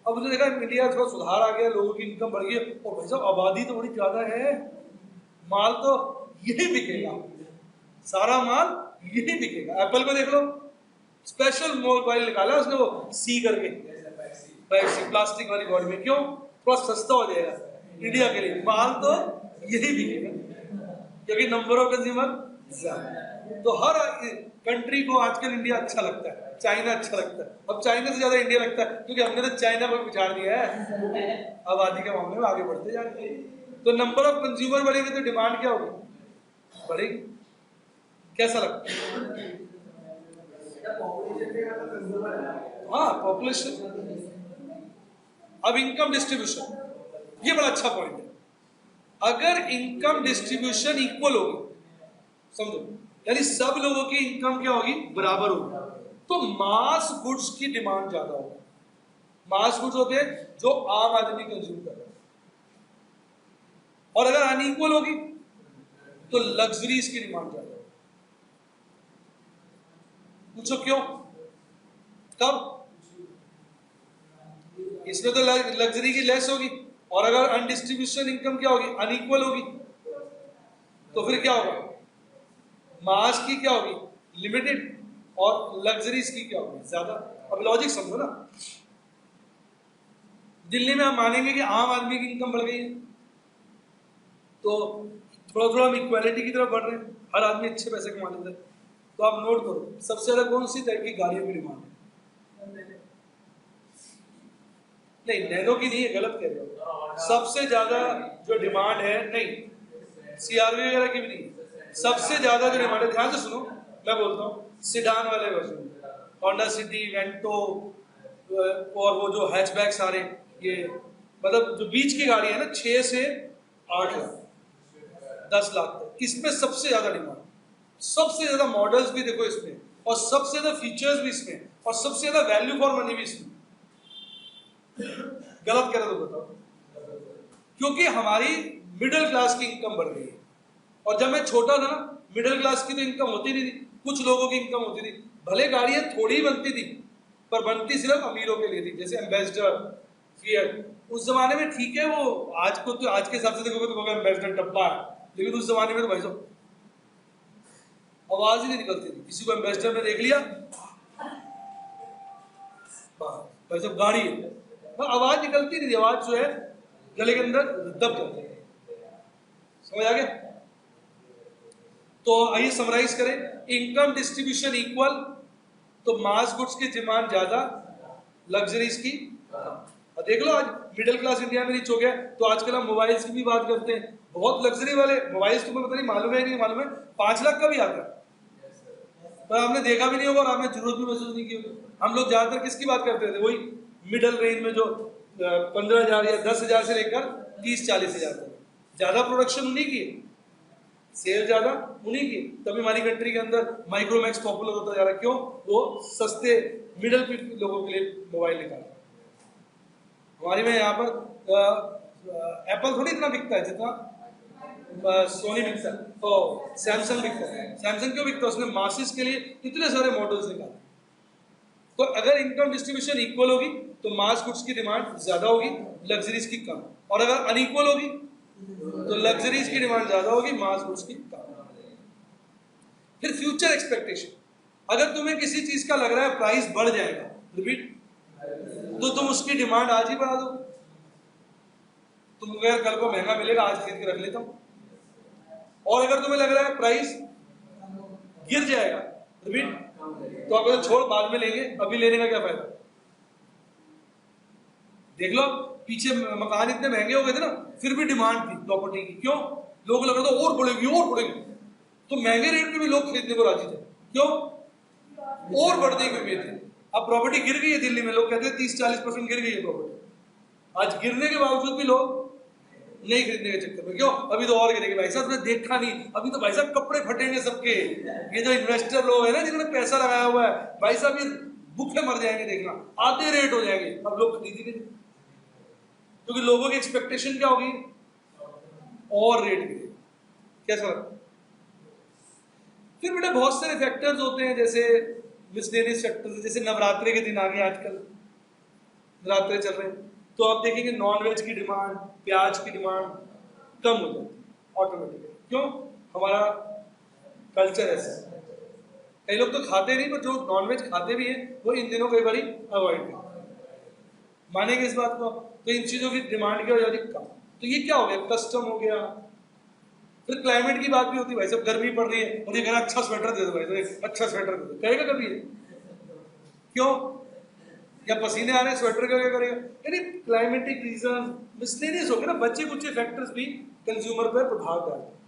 अब उसने देखा इंडिया थोड़ा सुधार आ गया, लोगों की इनकम बढ़ गई, और भाई साहब आबादी तो बड़ी ज्यादा है, माल तो यही बिकेगा, सारा माल यही बिकेगा। एप्पल को देख लो, स्पेशल मोबाइल निकाला उसने, वो सी करके, प्लास्टिक वाली बॉडी में, क्यों? थोड़ा सस्ता हो जाएगा इंडिया के लिए, माल तो यही बिकेगा क्योंकि नंबर ऑफ कंज्यूमर ज्यादा। तो हर कंट्री को आजकल इंडिया अच्छा लगता है, चाइना अच्छा लगता है। अब चाइना से ज्यादा इंडिया लगता है क्योंकि हमने तो चाइना को पिछाड़ दिया है, आबादी के मामले में आगे बढ़ते जा रहे हैं। तो नंबर ऑफ कंज्यूमर बढ़ेंगे तो डिमांड क्या होगी? बढ़ेगी। कैसा लगता है? हाँ, पॉपुलेशन। अब इनकम डिस्ट्रीब्यूशन, ये बड़ा अच्छा पॉइंट है। अगर इनकम डिस्ट्रीब्यूशन इक्वल होगी, समझो, यानी सब लोगों की इनकम क्या होगी? बराबर होगी, तो मास गुड्स की डिमांड ज्यादा होगी। मास गुड्स होते हैं जो आम आदमी कंज्यूम कर रहा है। और अगर अनइक्वल होगी तो लग्जरीज की डिमांड ज्यादा होगी। पूछो क्यों? कब? इसमें तो लग्जरी की लेस होगी, और अगर अनडिस्ट्रीब्यूशन इनकम क्या होगी? अनइक्वल होगी, तो फिर क्या होगा? मास की क्या होगी? लिमिटेड, और लग्जरीज की क्या होगी? ज्यादा। अब लॉजिक समझो ना। दिल्ली में हम मानेंगे कि आम आदमी की इनकम बढ़ गई है, तो थोड़ा थोड़ा हम इक्वालिटी की तरफ बढ़ रहे हैं, हर आदमी अच्छे पैसे कमा लेता है। तो आप नोट करो, सबसे ज्यादा कौन सी टाइप की गाड़ियों की डिमांड है? नहीं, नैनो की नहीं है, गलत कह रहे हो। सबसे ज्यादा जो डिमांड है, नहीं, सीआरवी वगैरह की भी नहीं, सबसे ज्यादा जो डिमांड है, ध्यान से सुनो, मैं बोलता हूँ, सिडान वाले वर्जन, होंडा सिटी, वेंटो, और वो जो हैचबैक सारे, ये मतलब जो बीच की गाड़ी है ना, 6 से 8 लाख, 10 लाख तक, इसमें सबसे ज्यादा डिमांड। सबसे ज्यादा मॉडल्स भी देखो इसमें, और सबसे ज्यादा फीचर्स भी इसमें, और सबसे ज्यादा वैल्यू फॉर मनी भी इसमें। गलत कह रहे तो बताओ? क्योंकि हमारी मिडिल क्लास की इनकम बढ़ गई है। और जब मैं छोटा था ना, मिडिल क्लास की तो इनकम होती नहीं थी, कुछ लोगों की इनकम होती थी, भले गाड़ियां थोड़ी बनती थी पर बनती सिर्फ अमीरों के लिए थी, जैसे एम्बेसडर, फिएट। उस जमाने में ठीक है, वो आज को तो आज के हिसाब से देखोगे तो एम्बेसडर टप्पा है, लेकिन उस जमाने में तो भाई साहब आवाज ही नहीं निकलती थी। किसी को एम्बेसडर में देख लिया, भाई साहब गाड़ी है, आवाज निकलती नहीं थी, आवाज जो है गले के अंदर दब जाती है। समझ आ गया? तो आइए समराइज करें, इनकम डिस्ट्रीब्यूशन इक्वल तो मास गुड्स की डिमांड ज्यादा, लग्जरीज की। और देख लो आज मिडिल क्लास इंडिया में रीच हो गया, तो आजकल हम मोबाइल्स की भी बात करते हैं, बहुत लग्जरी वाले मोबाइल्स, तुम्हें पता नहीं मालूम है कि नहीं मालूम है, 5 लाख का भी आता है, पर आपने देखा भी नहीं होगा और आपने जरूरत भी महसूस नहीं की होगी। हम लोग ज्यादातर किसकी बात करते थे? वही मिडिल रेंज में जो 15,000 या 10,000 से लेकर 30-40,000 तक, ज्यादा प्रोडक्शन उन्हीं की, सेल ज्यादा उन्हीं की, तभी हमारी कंट्री के अंदर माइक्रोमैक्स पॉपुलर होता जा रहा है। क्यों? वो सस्ते मिडिल लोगों के लिए मोबाइल निकाल। हमारी में यहाँ पर एप्पल थोड़ी इतना बिकता है जितना सोनी बिकता है, तो सैमसंग बिकता है। सैमसंग क्यों बिकता है? उसने मासिस के लिए इतने सारे मॉडल्स निकाले। तो अगर इनकम डिस्ट्रीब्यूशन इक्वल होगी तो मास गुड्स की डिमांड ज्यादा होगी, लग्जरीज की कम, और अगर अनइक्वल होगी तो लग्जरीज की डिमांड ज्यादा होगी, मास गुड्स की कम। फिर फ्यूचर एक्सपेक्टेशन, अगर तुम्हें किसी चीज का लग रहा है प्राइस बढ़ जाएगा, रिपीट, तो तुम उसकी डिमांड आज ही बढ़ा दो। तुम अगर कल को महंगा मिलेगा आज खरीद के रख लेता हूं, और अगर तुम्हें लग रहा है प्राइस गिर जाएगा, रिपीट, तो अगर छोड़ बाद में लेंगे, अभी लेने का क्या फायदा? देख लो पीछे मकान इतने महंगे हो गए थे ना, फिर भी डिमांड थी प्रॉपर्टी की। क्यों? लोग लग रहा था और बढ़ेगी और बढ़ेगी, तो महंगे रेट पे भी लोग खरीदने को राजी थे। क्यों? और बढ़ने की उम्मीद थी। अब प्रॉपर्टी गिर गई है दिल्ली में, लोग कहते हैं 30-40% गिर गई है प्रॉपर्टी। आज गिरने के बावजूद भी लोग नहीं खरीदने के चक्कर में। क्यों? अभी तो और गिरेगी। भाई साहब तुमने देखा नहीं, अभी तो भाई साहब कपड़े फटेंगे सबके। ये जो इन्वेस्टर लोग है ना, जिन्होंने पैसा लगाया हुआ है, भाई साहब ये भूखे मर जाएंगे, देखना आधे रेट हो जाएंगे। अब लोग खरीदेंगे क्योंकि लोगों की एक्सपेक्टेशन क्या होगी? और रेट गिरे। कैसा लगता? फिर बेटा बहुत सारे फैक्टर्स होते हैं, जैसे मिसलेनियस फैक्टर्स, जैसे नवरात्रे के दिन आ गए, आजकल नवरात्रे चल रहे हैं, तो आप देखेंगे नॉन वेज की डिमांड, प्याज की डिमांड कम हो जाती है ऑटोमेटिकली। क्यों? हमारा कल्चर ऐसा है। कई लोग तो खाते नहीं, पर जो नॉन वेज खाते भी हैं वो इन दिनों कई बार अवॉइड करते हैं। मानेंगे इस बात को आप? तो इन चीजों की डिमांड क्या हो जाती है? कम। तो ये क्या हो गया? कस्टम हो गया। फिर क्लाइमेट की बात भी होती है, भाई साहब गर्मी पड़ रही है और ये कह रहा अच्छा स्वेटर दे दो भाई साहब, अच्छा स्वेटर दे दो, कहेगा कभी ये? क्यों? या पसीने आ रहे हैं, स्वेटर का क्या करेगा? यानी क्लाइमेटिक रीजन, मिसलेनियस हो गया ना, बच्चे कुछ फैक्टर्स भी कंज्यूमर पर प्रभाव डालते हैं।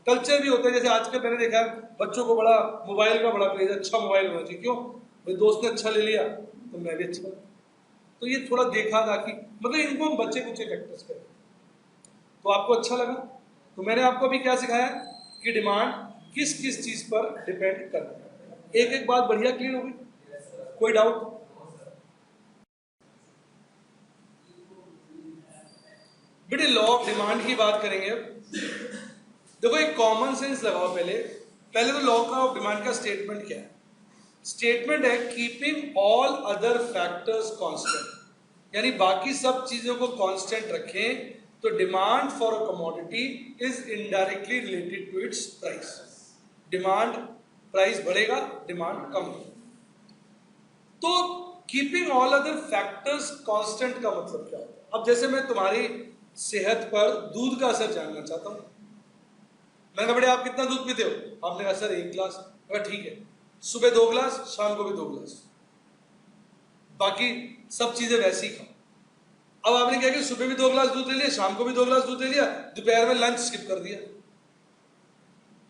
कल्चर भी होता है, जैसे आजकल मैंने देखा है बच्चों को बड़ा मोबाइल का बड़ा क्रेज, अच्छा मोबाइल होना चाहिए। क्यों? भाई दोस्त ने अच्छा ले लिया तो मैं भी अच्छा। तो ये थोड़ा देखा था कि मतलब इनको हम बच्चे कुछ फैक्टर्स करें। तो आपको अच्छा लगा? तो मैंने आपको अभी क्या सिखाया कि डिमांड किस किस चीज पर डिपेंड करता है। एक एक बात बढ़िया क्लियर हो गई? कोई डाउट? बेटे लॉ ऑफ डिमांड की बात करेंगे अब। देखो एक कॉमन सेंस लगाओ पहले। पहले तो लॉ ऑफ डिमांड का स्टेटमेंट क्या है? स्टेटमेंट है keeping all other factors constant, यानी बाकी सब चीजों को कांस्टेंट रखें तो demand for a commodity is indirectly related to its price. Demand, price बढ़ेगा, डिमांड कम होगा। तो keeping all other factors constant का मतलब क्या होता है? अब जैसे मैं तुम्हारी सेहत पर दूध का असर जानना चाहता हूं। मैंने कहा बेटे आप कितना दूध पीते हो? आपने कहा सर 1 गिलास। मैं ठीक है, सुबह 2 गिलास, शाम को भी 2 गिलास, बाकी सब चीजें वैसी खाओ। अब आपने क्या किया, सुबह भी 2 गिलास दूध ले लिया, शाम को भी 2 गिलास दूध ले लिया, दोपहर में लंच स्किप कर दिया,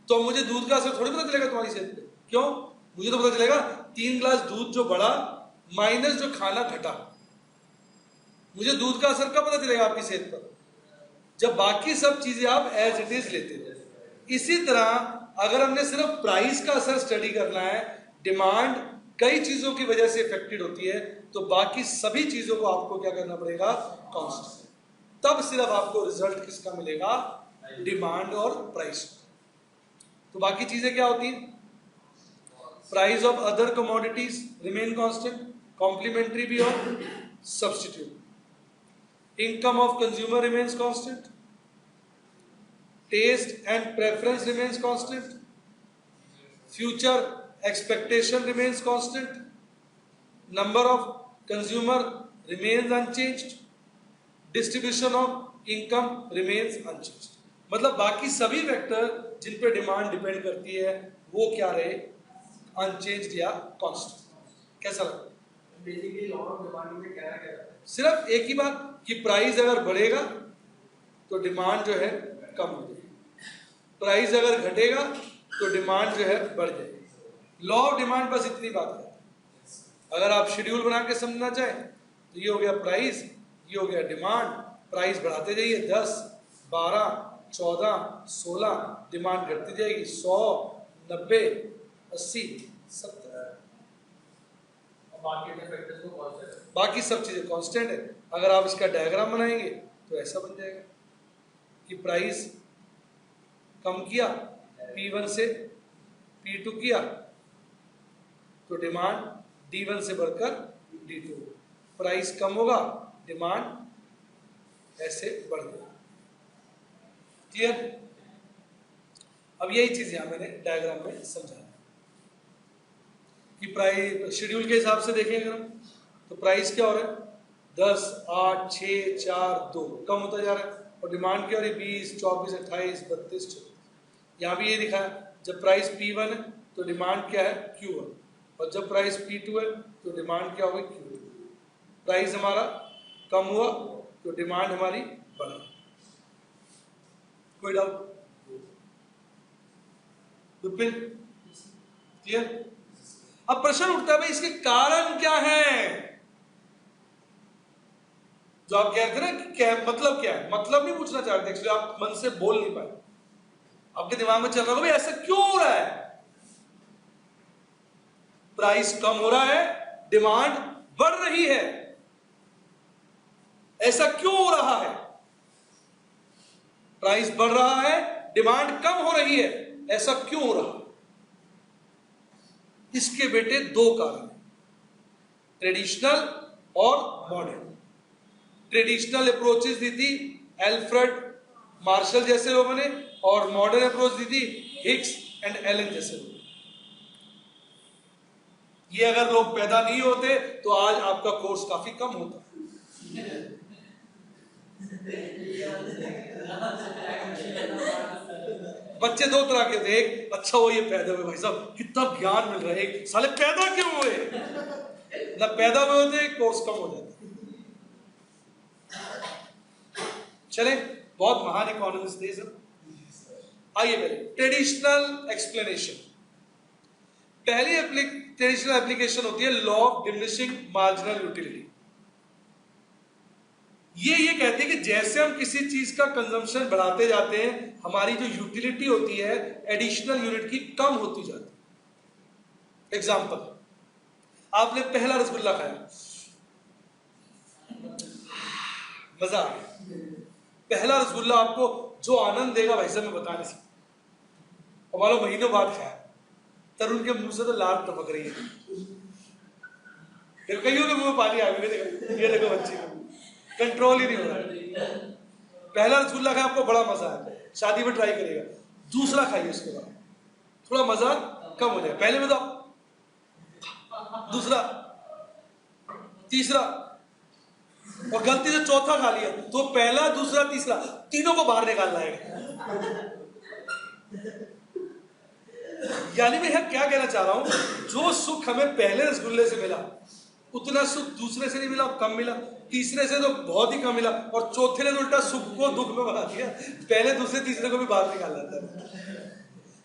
तो मुझे दूध का असर थोड़ी पता चलेगा तुम्हारी सेहत पे? क्यों? मुझे तो पता चलेगा 3 गिलास दूध जो बढ़ा माइनस जो खाना घटा। मुझे दूध का असर कब पता चलेगा आपकी सेहत पर? जब बाकी सब चीजें आप एज इट इज लेते हो। इसी तरह अगर हमने सिर्फ प्राइस का असर स्टडी करना है, डिमांड कई चीजों की वजह से इफेक्टेड होती है, तो बाकी सभी चीजों को आपको क्या करना पड़ेगा? कांस्टेंट। तब सिर्फ आपको रिजल्ट किसका मिलेगा? डिमांड और प्राइस। तो बाकी चीजें क्या होती हैं? Price of other commodities remain constant, complementary भी और substitute. Income of consumer remains constant, taste and preference remains constant, future expectation remains constant, number of consumer remains unchanged, distribution of income remains unchanged। मतलब बाकी सभी vector जिन पे demand depend करती है वो क्या रहे? अनचेंज्ड या कांस्टेंट। कैसा लगा? बेसिकली लॉ ऑफ डिमांड में क्या है? सिर्फ एक ही बात कि प्राइस अगर बढ़ेगा तो डिमांड जो है कम हो जाएगी, प्राइस अगर घटेगा तो डिमांड जो है बढ़ जाएगी। लॉ ऑफ डिमांड बस इतनी बात है। अगर आप शेड्यूल बना के समझना चाहें तो ये हो गया प्राइस, ये हो गया डिमांड। प्राइस बढ़ाते जाइए 10, 12, 14, 16, डिमांड घटती जाएगी 100, 90, 80, 70। बाकी सब चीजें कांस्टेंट है। अगर आप इसका डायग्राम बनाएंगे तो ऐसा बन जाएगा कि प्राइस कम किया, P1 से P2 किया, तो डिमांड D1 से बढ़कर D2। प्राइस कम होगा, डिमांड ऐसे बढ़ गई। क्लियर? अब यही चीज यहां मैंने डायग्राम में समझाया कि प्राइस शेड्यूल के हिसाब से देखेंगे हम तो प्राइस क्या हो रहा है? 10, 8, 6, 4, 2 कम होता जा रहा है, और डिमांड क्या हो रही है? 20, 24, 28, 32, 34। यहाँ भी ये दिखा है जब प्राइस P1 है तो डिमांड क्या है? Q1, और जब प्राइस P2 है तो डिमांड क्या होगी? Q2। प्राइस हमारा कम हुआ तो डिमांड हमारी बढ़ी। कोई डाउट? क्लियर? अब प्रश्न उठता है भाई इसके कारण क्या है? जो आप कह रहे थे ना कि क्या मतलब, क्या है मतलब नहीं पूछना चाहते, एक्चुअली आप मन से बोल नहीं पाए, आपके दिमाग में चल रहा होगा भाई ऐसा क्यों हो रहा है? प्राइस कम हो रहा है, डिमांड बढ़ रही है, ऐसा क्यों हो रहा है? प्राइस बढ़ रहा है, डिमांड कम हो रही है, ऐसा क्यों हो रहा है? इसके बेटे 2 कारण, ट्रेडिशनल और मॉडर्न। ट्रेडिशनल अप्रोचेस दी थी एल्फ्रेड मार्शल जैसे लोगों ने, और मॉडर्न अप्रोच दी थी हिक्स एंड एलन जैसे लोग। ये अगर लोग पैदा नहीं होते तो आज आपका कोर्स काफी कम होता। बच्चे दो तरह के होते, एक अच्छा वो ये पैदा हुए, भाई साहब कितना ज्ञान मिल रहा है, एक साले पैदा क्यों हुए, ना पैदा हुए होते कोर्स कम हो जाता। चले, बहुत महान इकोनॉमिस्ट थे सर। आइए पहले ट्रेडिशनल एक्सप्लेनेशन। पहली ट्रेडिशनल एप्लीकेशन होती है law of diminishing marginal utility. ये कहते हैं कि जैसे हम किसी चीज का कंजम्पशन बढ़ाते जाते हैं, हमारी जो यूटिलिटी होती है एडिशनल यूनिट की कम होती जाती है। एग्जांपल, आपने पहला रसगुल्ला खाया, मजा आ गया। पहला रसगुल्ला आपको जो आनंद देगा भाई साहब मैं बता नहीं सकता। और मान लो महीनों बाद खाया, तरुण के मुंह से तो लार टपक रही है, फिर कईयों के मुंह में पानी आ गया। ये देखो बच्चे का कंट्रोल ही नहीं हो रहा। पहला रसगुल्ला खाया, आपको बड़ा मजा आया, शादी में ट्राई करेगा। दूसरा खाइए, उसके बाद थोड़ा मजा कम हो जाए। पहले में तो दूसरा, तीसरा, और गलती से चौथा खा लिया तो पहला, दूसरा, तीसरा तीनों को बाहर निकाल लाएगा। यानी मैं यह क्या कहना चाह रहा हूं, जो सुख हमें पहले रसगुल्ले से मिला उतना सुख दूसरे से नहीं मिला, कम मिला, तीसरे से तो बहुत ही कम मिला, और चौथे ने उल्टा सुख को दुख में बना दिया, पहले दूसरे तीसरे को भी बाहर निकाल लाता है।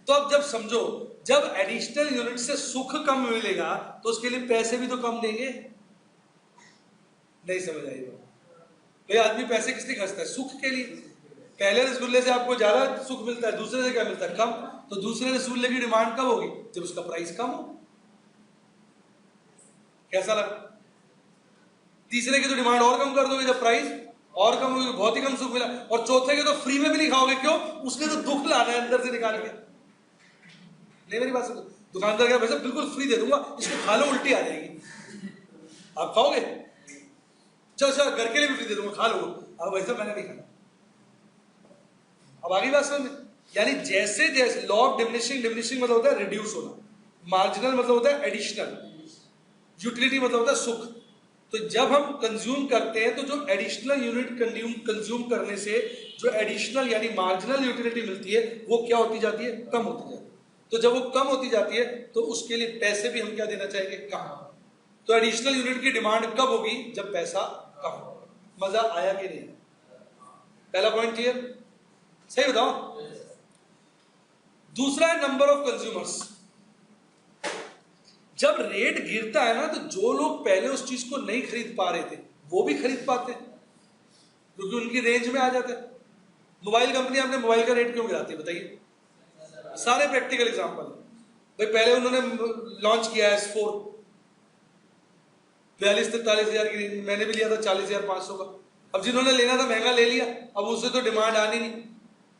तो अब जब समझो, जब एडिशनल यूनिट से सुख कम मिलेगा तो उसके लिए पैसे भी तो कम देंगे। नहीं समझ आई बात? तो आदमी पैसे किस लिए खर्चता है? सुख के लिए। पहले रसगुल्ले से आपको ज्यादा सुख मिलता है, दूसरे से क्या मिलता है? कम। तो दूसरे रसगुल्ले की डिमांड कब होगी? जब उसका प्राइस कम हो। कैसा लगा? तीसरे की तो डिमांड और कम कर दोगे जब प्राइस और कम होगी, बहुत ही कम सुख मिला। और चौथे के तो फ्री में भी नहीं खाओगे, क्यों? उसने तो दुख लाना है अंदर से निकाल के। नहीं मेरी बात सुनो, दुकानदार क्या, भाई बिल्कुल फ्री दे दूंगा, इसको खा लो, उल्टी आ जाएगी, आप खाओगे? चल सर घर के लिए भी फ्री दे दूंगा, खा लो। अब वैसा मैंने नहीं खाना। अब आगे बात समझ में? यानी जैसे जैसे लॉ ऑफ डिमिनिशिंग, डिमिनिशिंग मतलब होता है रिड्यूस होना, मार्जिनल मतलब होता है एडिशनल, यूटिलिटी मतलब होता है सुख। तो जब हम कंज्यूम करते हैं तो जो एडिशनल यूनिट कंज्यूम करने से जो एडिशनल यानी मार्जिनल यूटिलिटी मिलती है वो क्या होती जाती है? कम होती जाती है। तो जब वो कम होती जाती है तो उसके लिए पैसे भी हम क्या देना चाहेंगे? कम। तो एडिशनल यूनिट की डिमांड कब होगी? जब पैसा कम होगा। मजा आया कि नहीं? पहला पॉइंट क्लियर? सही बताओ। दूसरा है नंबर ऑफ कंज्यूमर्स। जब रेट गिरता है ना तो जो लोग पहले उस चीज को नहीं खरीद पा रहे थे वो भी खरीद पाते हैं, क्योंकि उनकी रेंज में आ जाता है। मोबाइल कंपनी अपने मोबाइल का रेट क्यों गिराती है बताइए? सारे प्रैक्टिकल एग्जांपल। भाई पहले उन्होंने लॉन्च किया है S4 42-43 हजार की रेंज, मैंने भी लिया था 40,500 का। अब जिन्होंने लेना था महंगा ले लिया, अब उससे तो डिमांड आनी नहीं।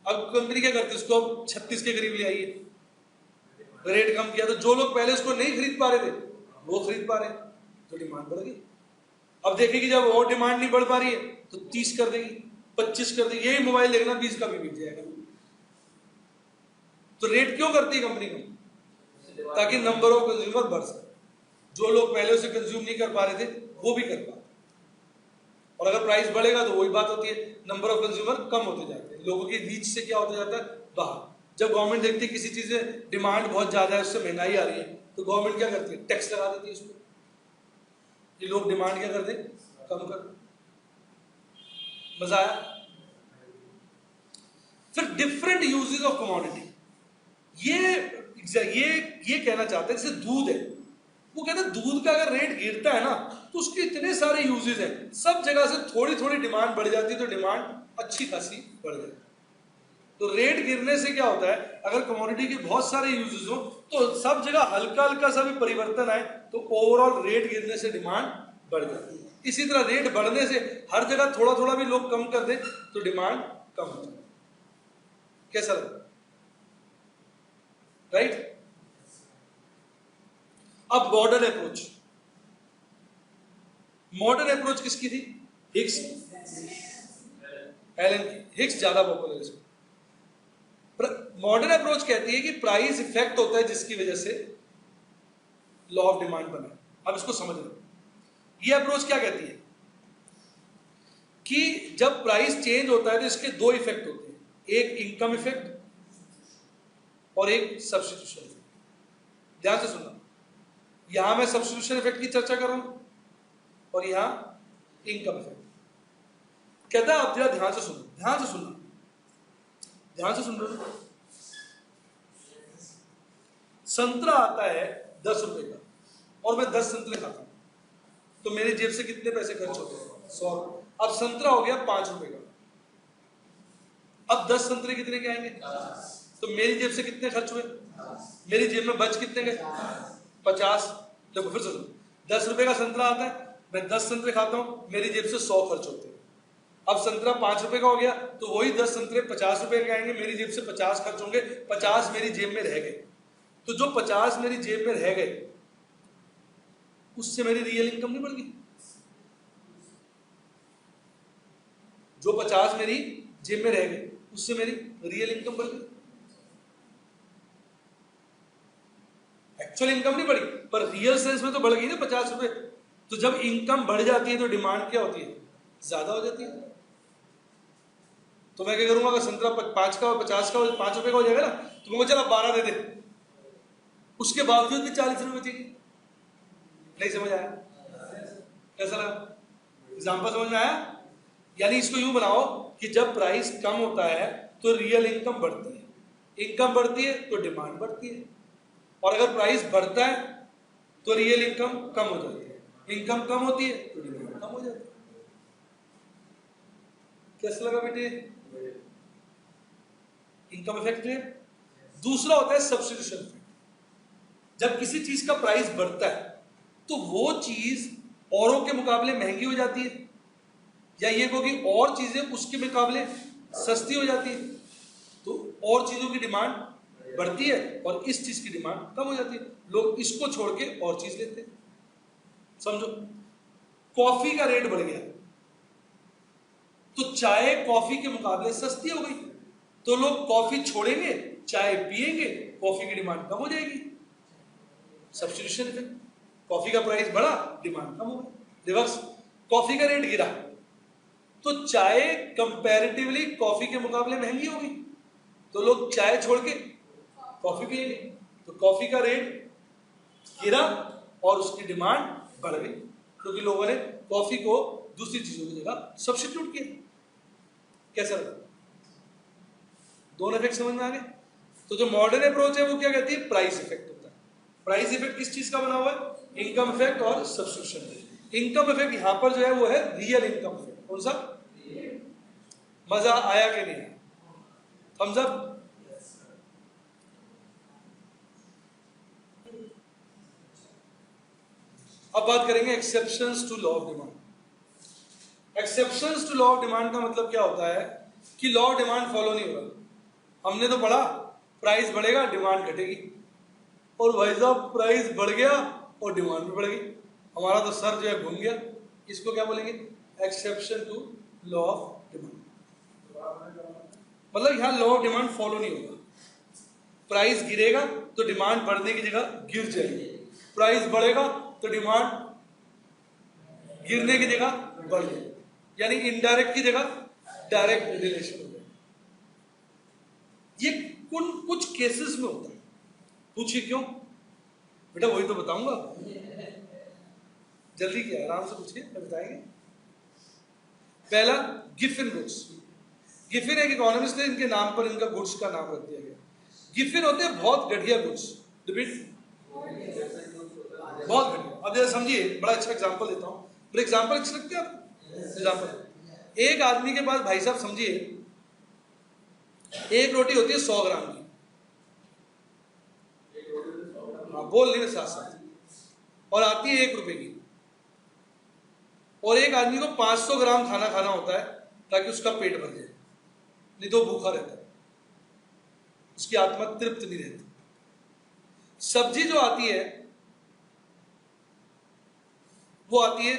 अब कंपनी क्या करती है? उसको 36 के करीब ले आई है, रेट कम किया। तो जो लोग पहले उसको नहीं खरीद पा रहे थे वो खरीद पा रहे, तो डिमांड बढ़ गई। अब देखेगी जब और डिमांड नहीं बढ़ पा रही है तो 30 कर देगी, 25 कर देगी। यही मोबाइल देखना 20 का भी बिक जाएगा। तो रेट क्यों करती है कंपनी को? ताकि नंबर ऑफ कंज्यूमर बढ़ सके। जो लोग पहले उसे कंज्यूम नहीं कर पा रहे थे वो भी कर पाते। और अगर प्राइस बढ़ेगा तो वही बात होती है, नंबर ऑफ कंज्यूमर कम होते जाते हैं, लोगों की रीच से क्या होता जाता है? बाहर। जब गवर्नमेंट देखती है किसी चीज में डिमांड बहुत ज्यादा है, उससे महंगाई आ रही है, तो गवर्नमेंट क्या करती है? टैक्स लगा देती है उसमें, ये लोग डिमांड क्या कर दे? कम कर। मजा आया? फिर डिफरेंट यूजेस ऑफ कमोडिटी। ये कहना चाहते हैं, जैसे दूध है, वो कहते हैं दूध का अगर रेट गिरता है ना तो उसके इतने सारे यूजेस हैं, सब जगह से थोड़ी थोड़ी डिमांड बढ़ जाती है, तो डिमांड अच्छी खासी बढ़ जाती है। तो रेट गिरने से क्या होता है? अगर कमोडिटी के बहुत सारे यूजेस हो तो सब जगह हल्का हल्का सा भी परिवर्तन आए तो ओवरऑल रेट गिरने से डिमांड बढ़ जाती है। इसी तरह रेट बढ़ने से हर जगह थोड़ा थोड़ा भी लोग कम कर दें तो डिमांड कम हो जाती है। कैसा लगा? राइट? अब मॉडर्न अप्रोच। मॉडर्न अप्रोच किसकी थी? हिक्स, एलन की। हिक्स ज्यादा पॉपुलर है। मॉडर्न अप्रोच कहती है कि प्राइस इफेक्ट होता है जिसकी वजह से लॉ ऑफ डिमांड बना। अब इसको समझ लो, ये अप्रोच क्या कहती है? कि जब प्राइस चेंज होता है तो इसके दो इफेक्ट होते हैं, एक इनकम इफेक्ट और एक सब्स्टिट्यूशन इफेक्ट। ध्यान से सुनना, यहां मैं सब्स्टिट्यूशन इफेक्ट की चर्चा कर रहा हूं और यहां इनकम इफेक्ट। कहता है आप जरा ध्यान से सुनो, ध्यान से सुनना, ध्यान से सुन रहे हो। संतरा आता है 10 रुपए का और मैं 10 संतरे खाता हूं, तो मेरी जेब से कितने पैसे खर्च होते हैं? 100। अब संतरा हो गया 5 रुपए का, अब 10 संतरे कितने के आएंगे? तो मेरी जेब से कितने खर्च हुए? मेरी जेब में बच कितने गए? 50। देखो फिर से सुनो, 10 रुपए का संतरा आता है, मैं 10 संतरे खाता हूं, मेरी जेब से 100 खर्च होते हैं। अब संतरा 5 रुपए का हो गया, तो वही 10 संतरे 50 रुपए के आएंगे, मेरी जेब से 50 खर्च होंगे, 50 मेरी जेब में रह गए। तो जो 50 मेरी जेब में रह गए, उससे मेरी रियल इनकम नहीं बढ़ गई। जो 50 मेरी जेब में रह गए, उससे मेरी रियल इनकम बढ़ गई। एक्चुअल इनकम नहीं बढ़ी, पर रियल सेंस में तो बढ़ गई ना 50 रुपए। तो जब इनकम बढ़ जाती है तो डिमांड क्या होती है? ज्यादा हो जाती है। तो मैं क्या करूंगा, अगर संतरा 5 का और 50 का 5 रुपए का हो जाएगा ना, तो मैं चला 12 दे दे, उसके बावजूद भी 40 रुपए बचेगी। नहीं समझ आया? कैसा लगा? एग्जाम्पल समझ में आया? यानी इसको यूं बनाओ कि जब प्राइस कम होता है तो रियल इनकम बढ़ती है, इनकम बढ़ती है तो डिमांड बढ़ती है, और अगर प्राइस बढ़ता है तो रियल इनकम कम हो जाती है, इनकम कम होती है तो डिमांड कम हो जाती है। कैसा लगा बेटे? इनकम इफेक्ट है। दूसरा होता है सब्स्टिट्यूशन इफेक्ट। जब किसी चीज का प्राइस बढ़ता है तो वो चीज औरों के मुकाबले महंगी हो जाती है, या ये को कि और चीजें उसके मुकाबले सस्ती हो जाती है, तो और चीजों की डिमांड बढ़ती है और इस चीज की डिमांड कम हो जाती है। लोग इसको छोड़ के और चीज लेते हैं। समझो, कॉफी का रेट बढ़ गया तो चाय कॉफी के मुकाबले सस्ती हो गई, तो लोग कॉफी छोड़ेंगे, चाय पिएंगे, कॉफी की डिमांड कम हो जाएगी। Substitution effect. कॉफी का प्राइस बढ़ा, डिमांड कम हो गई। रिवर्स, कॉफी का रेट गिरा तो चाय कंपैरेटिवली कॉफी के मुकाबले महंगी हो गई, तो लोग चाय छोड़ के कॉफी पिएंगे, तो कॉफी का रेट गिरा और उसकी डिमांड बढ़ गई, क्योंकि लोगों ने कॉफी को दूसरी चीजों की जगह सब्स्टिट्यूट किया। कैसा लगा? दोनों इफेक्ट समझ में आ गए? तो जो मॉडर्न अप्रोच है वो क्या कहती है? प्राइस इफेक्ट होता है। प्राइस इफेक्ट किस चीज का बना हुआ है? इनकम इफेक्ट और सब्स्टिट्यूशन। इनकम इफेक्ट यहां पर जो है वो है रियल इनकम इफेक्ट। कौन सा? मजा आया कि नहीं? Thumbs up. अब बात करेंगे exceptions to law of demand. Exceptions to law of demand का मतलब क्या होता है कि लॉ ऑफ डिमांड फॉलो नहीं हो रहा। हमने तो पढ़ा प्राइस बढ़ेगा डिमांड घटेगी, और भाई साहब प्राइस बढ़ गया और डिमांड भी बढ़ गई, हमारा तो सर जो है घूम गया। इसको क्या बोलेंगे? Exception to law of demand. मतलब यहां लॉ ऑफ डिमांड फॉलो नहीं होगा। प्राइस गिरेगा तो डिमांड बढ़ने की जगह गिर जाएगी, प्राइस बढ़ेगा तो डिमांड गिरने की जगह बढ़ जाएगी, यानी इनडायरेक्ट की जगह डायरेक्ट रिलेशन हो जाएगा। ये कुछ केसेस में होता है। पूछिए क्यों? बेटा वही तो बताऊंगा, जल्दी क्या, आराम से पूछिए, बताएंगे। पहला, गिफिन गुड्स। गिफिन एक इकोनॉमिस्ट ने इनके नाम पर इनका गुड्स का नाम रख दिया गया। गिफिन होते हैं बहुत घटिया गुड्स। बहुत घटिया। अब जैसे समझिए, बड़ा अच्छा एग्जांपल देता हूं। मेरे एग्जांपल अच्छे लगते हैं आपको? एग्जांपल, एक आदमी के पास, भाई साहब समझिए, एक रोटी होती है 100 ग्राम की। बोल नहीं साथ साथ, और आती है 1 रुपए की। और एक आदमी को 500 ग्राम खाना खाना होता है ताकि उसका पेट भर जाए, नहीं तो भूखा रहता है, उसकी आत्मा तृप्त नहीं रहती। सब्जी जो आती है वो आती है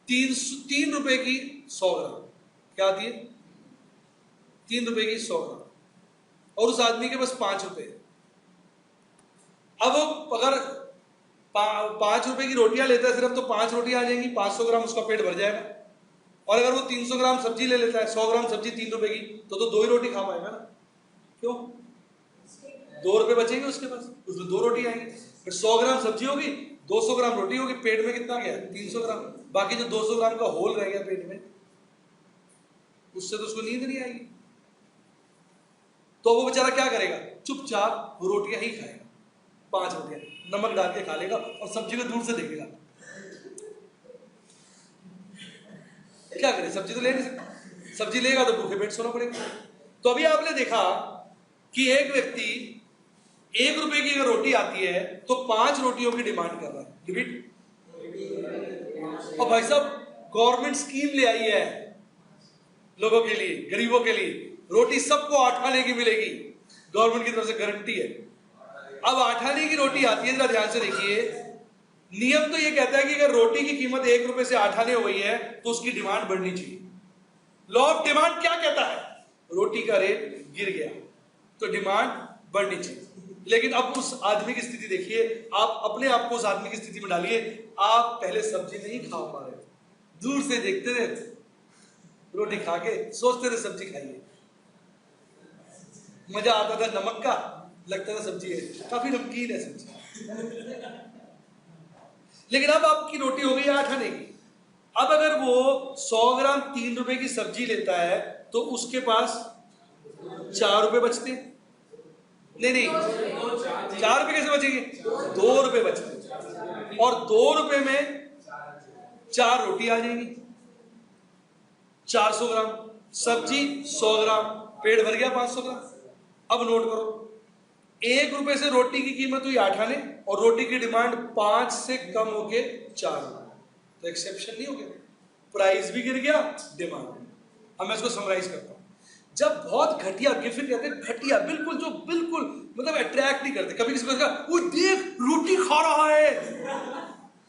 3 रुपए की 100 ग्राम। क्या आती है? 3 रुपए की 100 ग्राम, और उस आदमी के पास 5 रुपए। अब अगर 5 रुपए की रोटियां लेता है सिर्फ, तो 5 रोटियां आ जाएंगी, 500 ग्राम उसका पेट भर जाएगा। और अगर वो 300 ग्राम सब्जी ले लेता है, 100 ग्राम सब्जी 3 रुपए की, तो 2 ही रोटी खा पाएगा ना। क्यों? 2 रुपए बचेंगे उसके पास, उसमें 2 रोटी आएंगी। फिर 100 ग्राम सब्जी होगी, 200 ग्राम रोटी होगी, पेट में कितना गया? 300 ग्राम। बाकी जो 200 ग्राम का होल रह गया पेट में, उससे तो उसको नींद नहीं आएगी। तो वो बेचारा क्या करेगा? चुपचाप रोटियां ही खाएगा, 5 रोटियां नमक डाल के खा लेगा और सब्जी को दूर से देखेगा। क्या करे? सब्जी तो ले नहीं सकता, सब्जी लेगा तो भूखे पेट सोना पड़ेगा। तो अभी आपने देखा कि एक व्यक्ति 1 रुपए की अगर रोटी आती है तो 5 रोटियों की डिमांड कर रहा है। रिपीट। और भाई साहब गवर्नमेंट स्कीम ले आई है लोगों के लिए, गरीबों के लिए, रोटी सबको 8 आने की मिलेगी, गवर्नमेंट की तरफ से गारंटी है। अब 8 आने की रोटी आती है, जरा ध्यान से देखिए, नियम तो ये कहता है कि अगर रोटी की कीमत 1 रुपए से 8 आने हो गई है तो उसकी डिमांड बढ़नी चाहिए। लॉ ऑफ डिमांड क्या कहता है? रोटी का रेट गिर गया तो डिमांड बढ़नी चाहिए। लेकिन अब उस आदमी की स्थिति देखिए, आप अपने आप को उस आदमी की स्थिति में डालिए। आप पहले सब्जी नहीं खा पा रहे, दूर से देखते थे, रोटी खा के सोचते थे सब्जी खाइए, मजा आता था नमक का, लगता था सब्जी है, काफी नमकीन है सब्जी। लेकिन अब आपकी रोटी हो गई 8 आने की। अब अगर वो 100 ग्राम 3 रुपए की सब्जी लेता है तो उसके पास 4 रुपए बचते। नहीं, 4 रुपए कैसे बचेंगे? 2 रुपए बचते, और 2 रुपए में 4 रोटी आ जाएंगी, 400 ग्राम सब्जी, 100 ग्राम, पेट भर गया 500 ग्राम। अब नोट करो, 1 रुपए से रोटी की कीमत हुई 8 आने और रोटी की डिमांड 5 से कम होके 4, तो एक्सेप्शन नहीं हो गया, प्राइस भी गिर गया, डिमांड। अब मैं इसको समराइज करता हूं। जब बहुत घटिया गिफ्ट कहते हैं, घटिया बिल्कुल, जो बिल्कुल मतलब अट्रैक्ट नहीं करते। कभी किसी को कहा वो देख रोटी खा रहा है,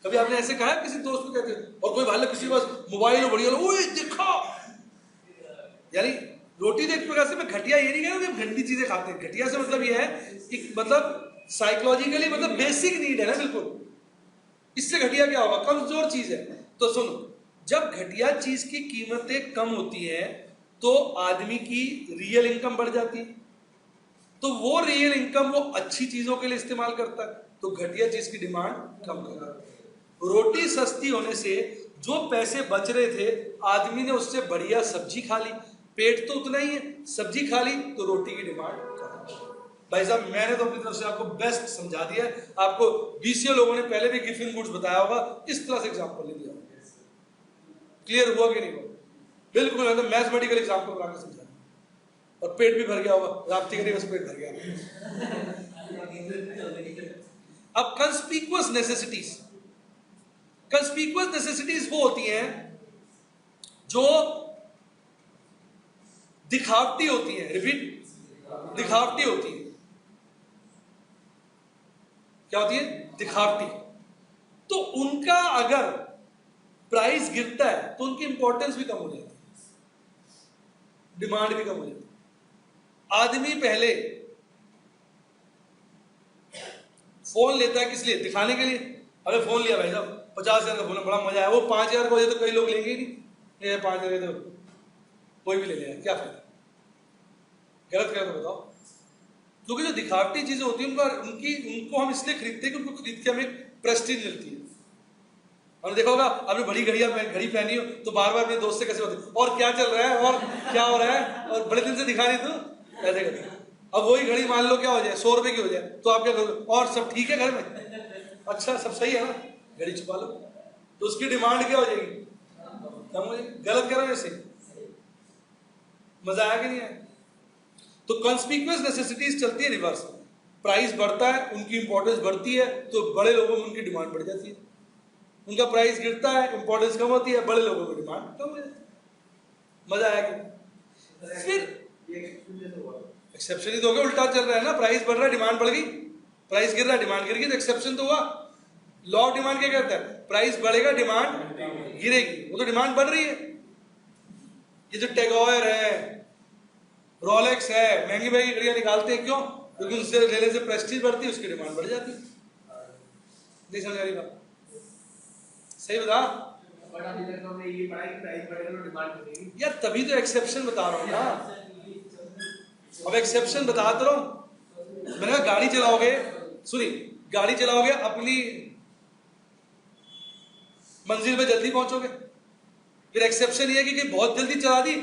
कभी आपने ऐसे कहा किसी दोस्त को? कहते हैं। और कोई भाई किसी के पास मोबाइल हो बढ़िया, ओए देखा, यानी रोटी तो एक प्रकार से मैं घटिया ये नहीं कह रहा हूं कि गंदी चीजें खाते हैं। घटिया से मतलब ये है कि मतलब साइकोलॉजिकली मतलब बेसिक नीड है ना, बिल्कुल। इससे घटिया क्या होगा? कमजोर चीज है। तो सुनो, जब घटिया चीज की कीमतें कम होती है तो आदमी की रियल इनकम बढ़ जाती है, तो वो रियल इनकम वो अच्छी चीजों के लिए इस्तेमाल करता है, तो घटिया चीज की डिमांड कम कर रहा है। रोटी सस्ती होने से जो पैसे बच रहे थे, आदमी ने उससे बढ़िया सब्जी खा ली, पेट तो उतना ही है, सब्जी खा ली तो रोटी की डिमांड कम। भाई साहब मैंने तो अपनी तरफ से आपको बेस्ट समझा दिया है। आपको बीसीए लोगों ने पहले भी गिफिन गुड्स बताया होगा, इस तरह से एग्जांपल ले दिया। क्लियर हुआ कि नहीं हुआ? बिल्कुल एकदम मैथमेटिकल एग्जांपल बना के समझा, और पेट भी भर गया होगा, राप्ती करिए बस पेट भर गया। अब कंस्पिकुअस नेसेसिटीज, कंस्पिकुअस नेसेसिटीज वो होती हैं जो दिखावटी होती है। रिपीट, दिखावटी होती है। क्या होती है? दिखावटी। तो उनका अगर प्राइस गिरता है तो उनकी इंपॉर्टेंस भी कम हो जाती है, डिमांड भी कम हो जाती है। आदमी पहले फोन लेता है किस लिए? दिखाने के लिए। अरे फोन लिया भाई साहब, 50,000 का फोन है, बड़ा मजा आया। वो 5,000 का हो जाए तो कई लोग लेंगे ही नहीं। ये 5,000 तो कोई भी ले लेगा, क्या फायदा? गलत करें तो बताओ। क्योंकि जो दिखावटी चीजें होती हैं उनको हम इसलिए खरीदते हैं कि उनको खरीद के हमें प्रेस्टीज मिलती है। हमने देखा होगा, आपने बड़ी घड़ी पहनी हो तो बार बार अपने दोस्त से कैसे होते, और क्या चल रहा है, और क्या हो रहा है, और बड़े दिन से दिखा रही तू, ऐसे करते। अब वही घड़ी मान लो क्या हो जाए, 100 रुपए की हो जाए, तो आप क्या करोगे? और सब ठीक है घर में? अच्छा सब सही है ना, घड़ी छुपा लो, तो उसकी डिमांड क्या हो जाएगी? कम हो जाएगी। गलत कर रहा हूं ऐसे? मजा आया कि नहीं आया? तो कंस्पिकुअस नेसेसिटीज चलती है रिवर्स, प्राइस बढ़ता है उनकी इंपॉर्टेंस बढ़ती है, तो बड़े लोगों में उनकी डिमांड बढ़ जाती है। उनका प्राइस गिरता है, इंपॉर्टेंस कम होती है, बड़े लोगों की डिमांड कम हो जाती है। मजा आया कि? फिर एक्सेप्शन ही तो हो गया, उल्टा चल रहा है ना, प्राइस बढ़ रहा है डिमांड बढ़ गई, प्राइस गिर रहा है डिमांड गिर गई, तो एक्सेप्शन तो हुआ। लॉ ऑफ डिमांड क्या कहता है? प्राइस बढ़ेगा डिमांड गिरेगी, वो तो डिमांड बढ़ रही है। ये जो टैगोर है, रोलेक्स है, महंगी महंगी घड़ियां निकालते हैं, क्यों? क्योंकि उनसे लेने से प्रेस्टीज बढ़ती है, उसकी डिमांड बढ़ जाती है। नहीं समझ आ रही बात? सही बता? बट अभी तक तो हमने ये पढ़ा कि प्राइस बढ़ेगा तो डिमांड बढ़ेगी यार, तभी तो एक्सेप्शन बता रहा हूँ ना। अब एक्सेप्शन बता तो रहा हूँ। मैंने कहा गाड़ी चलाओगे, सुनिए, गाड़ी चलाओगे अपनी मंजिल पे जल्दी पहुंचोगे। फिर एक्सेप्शन ये है कि बहुत जल्दी चला दी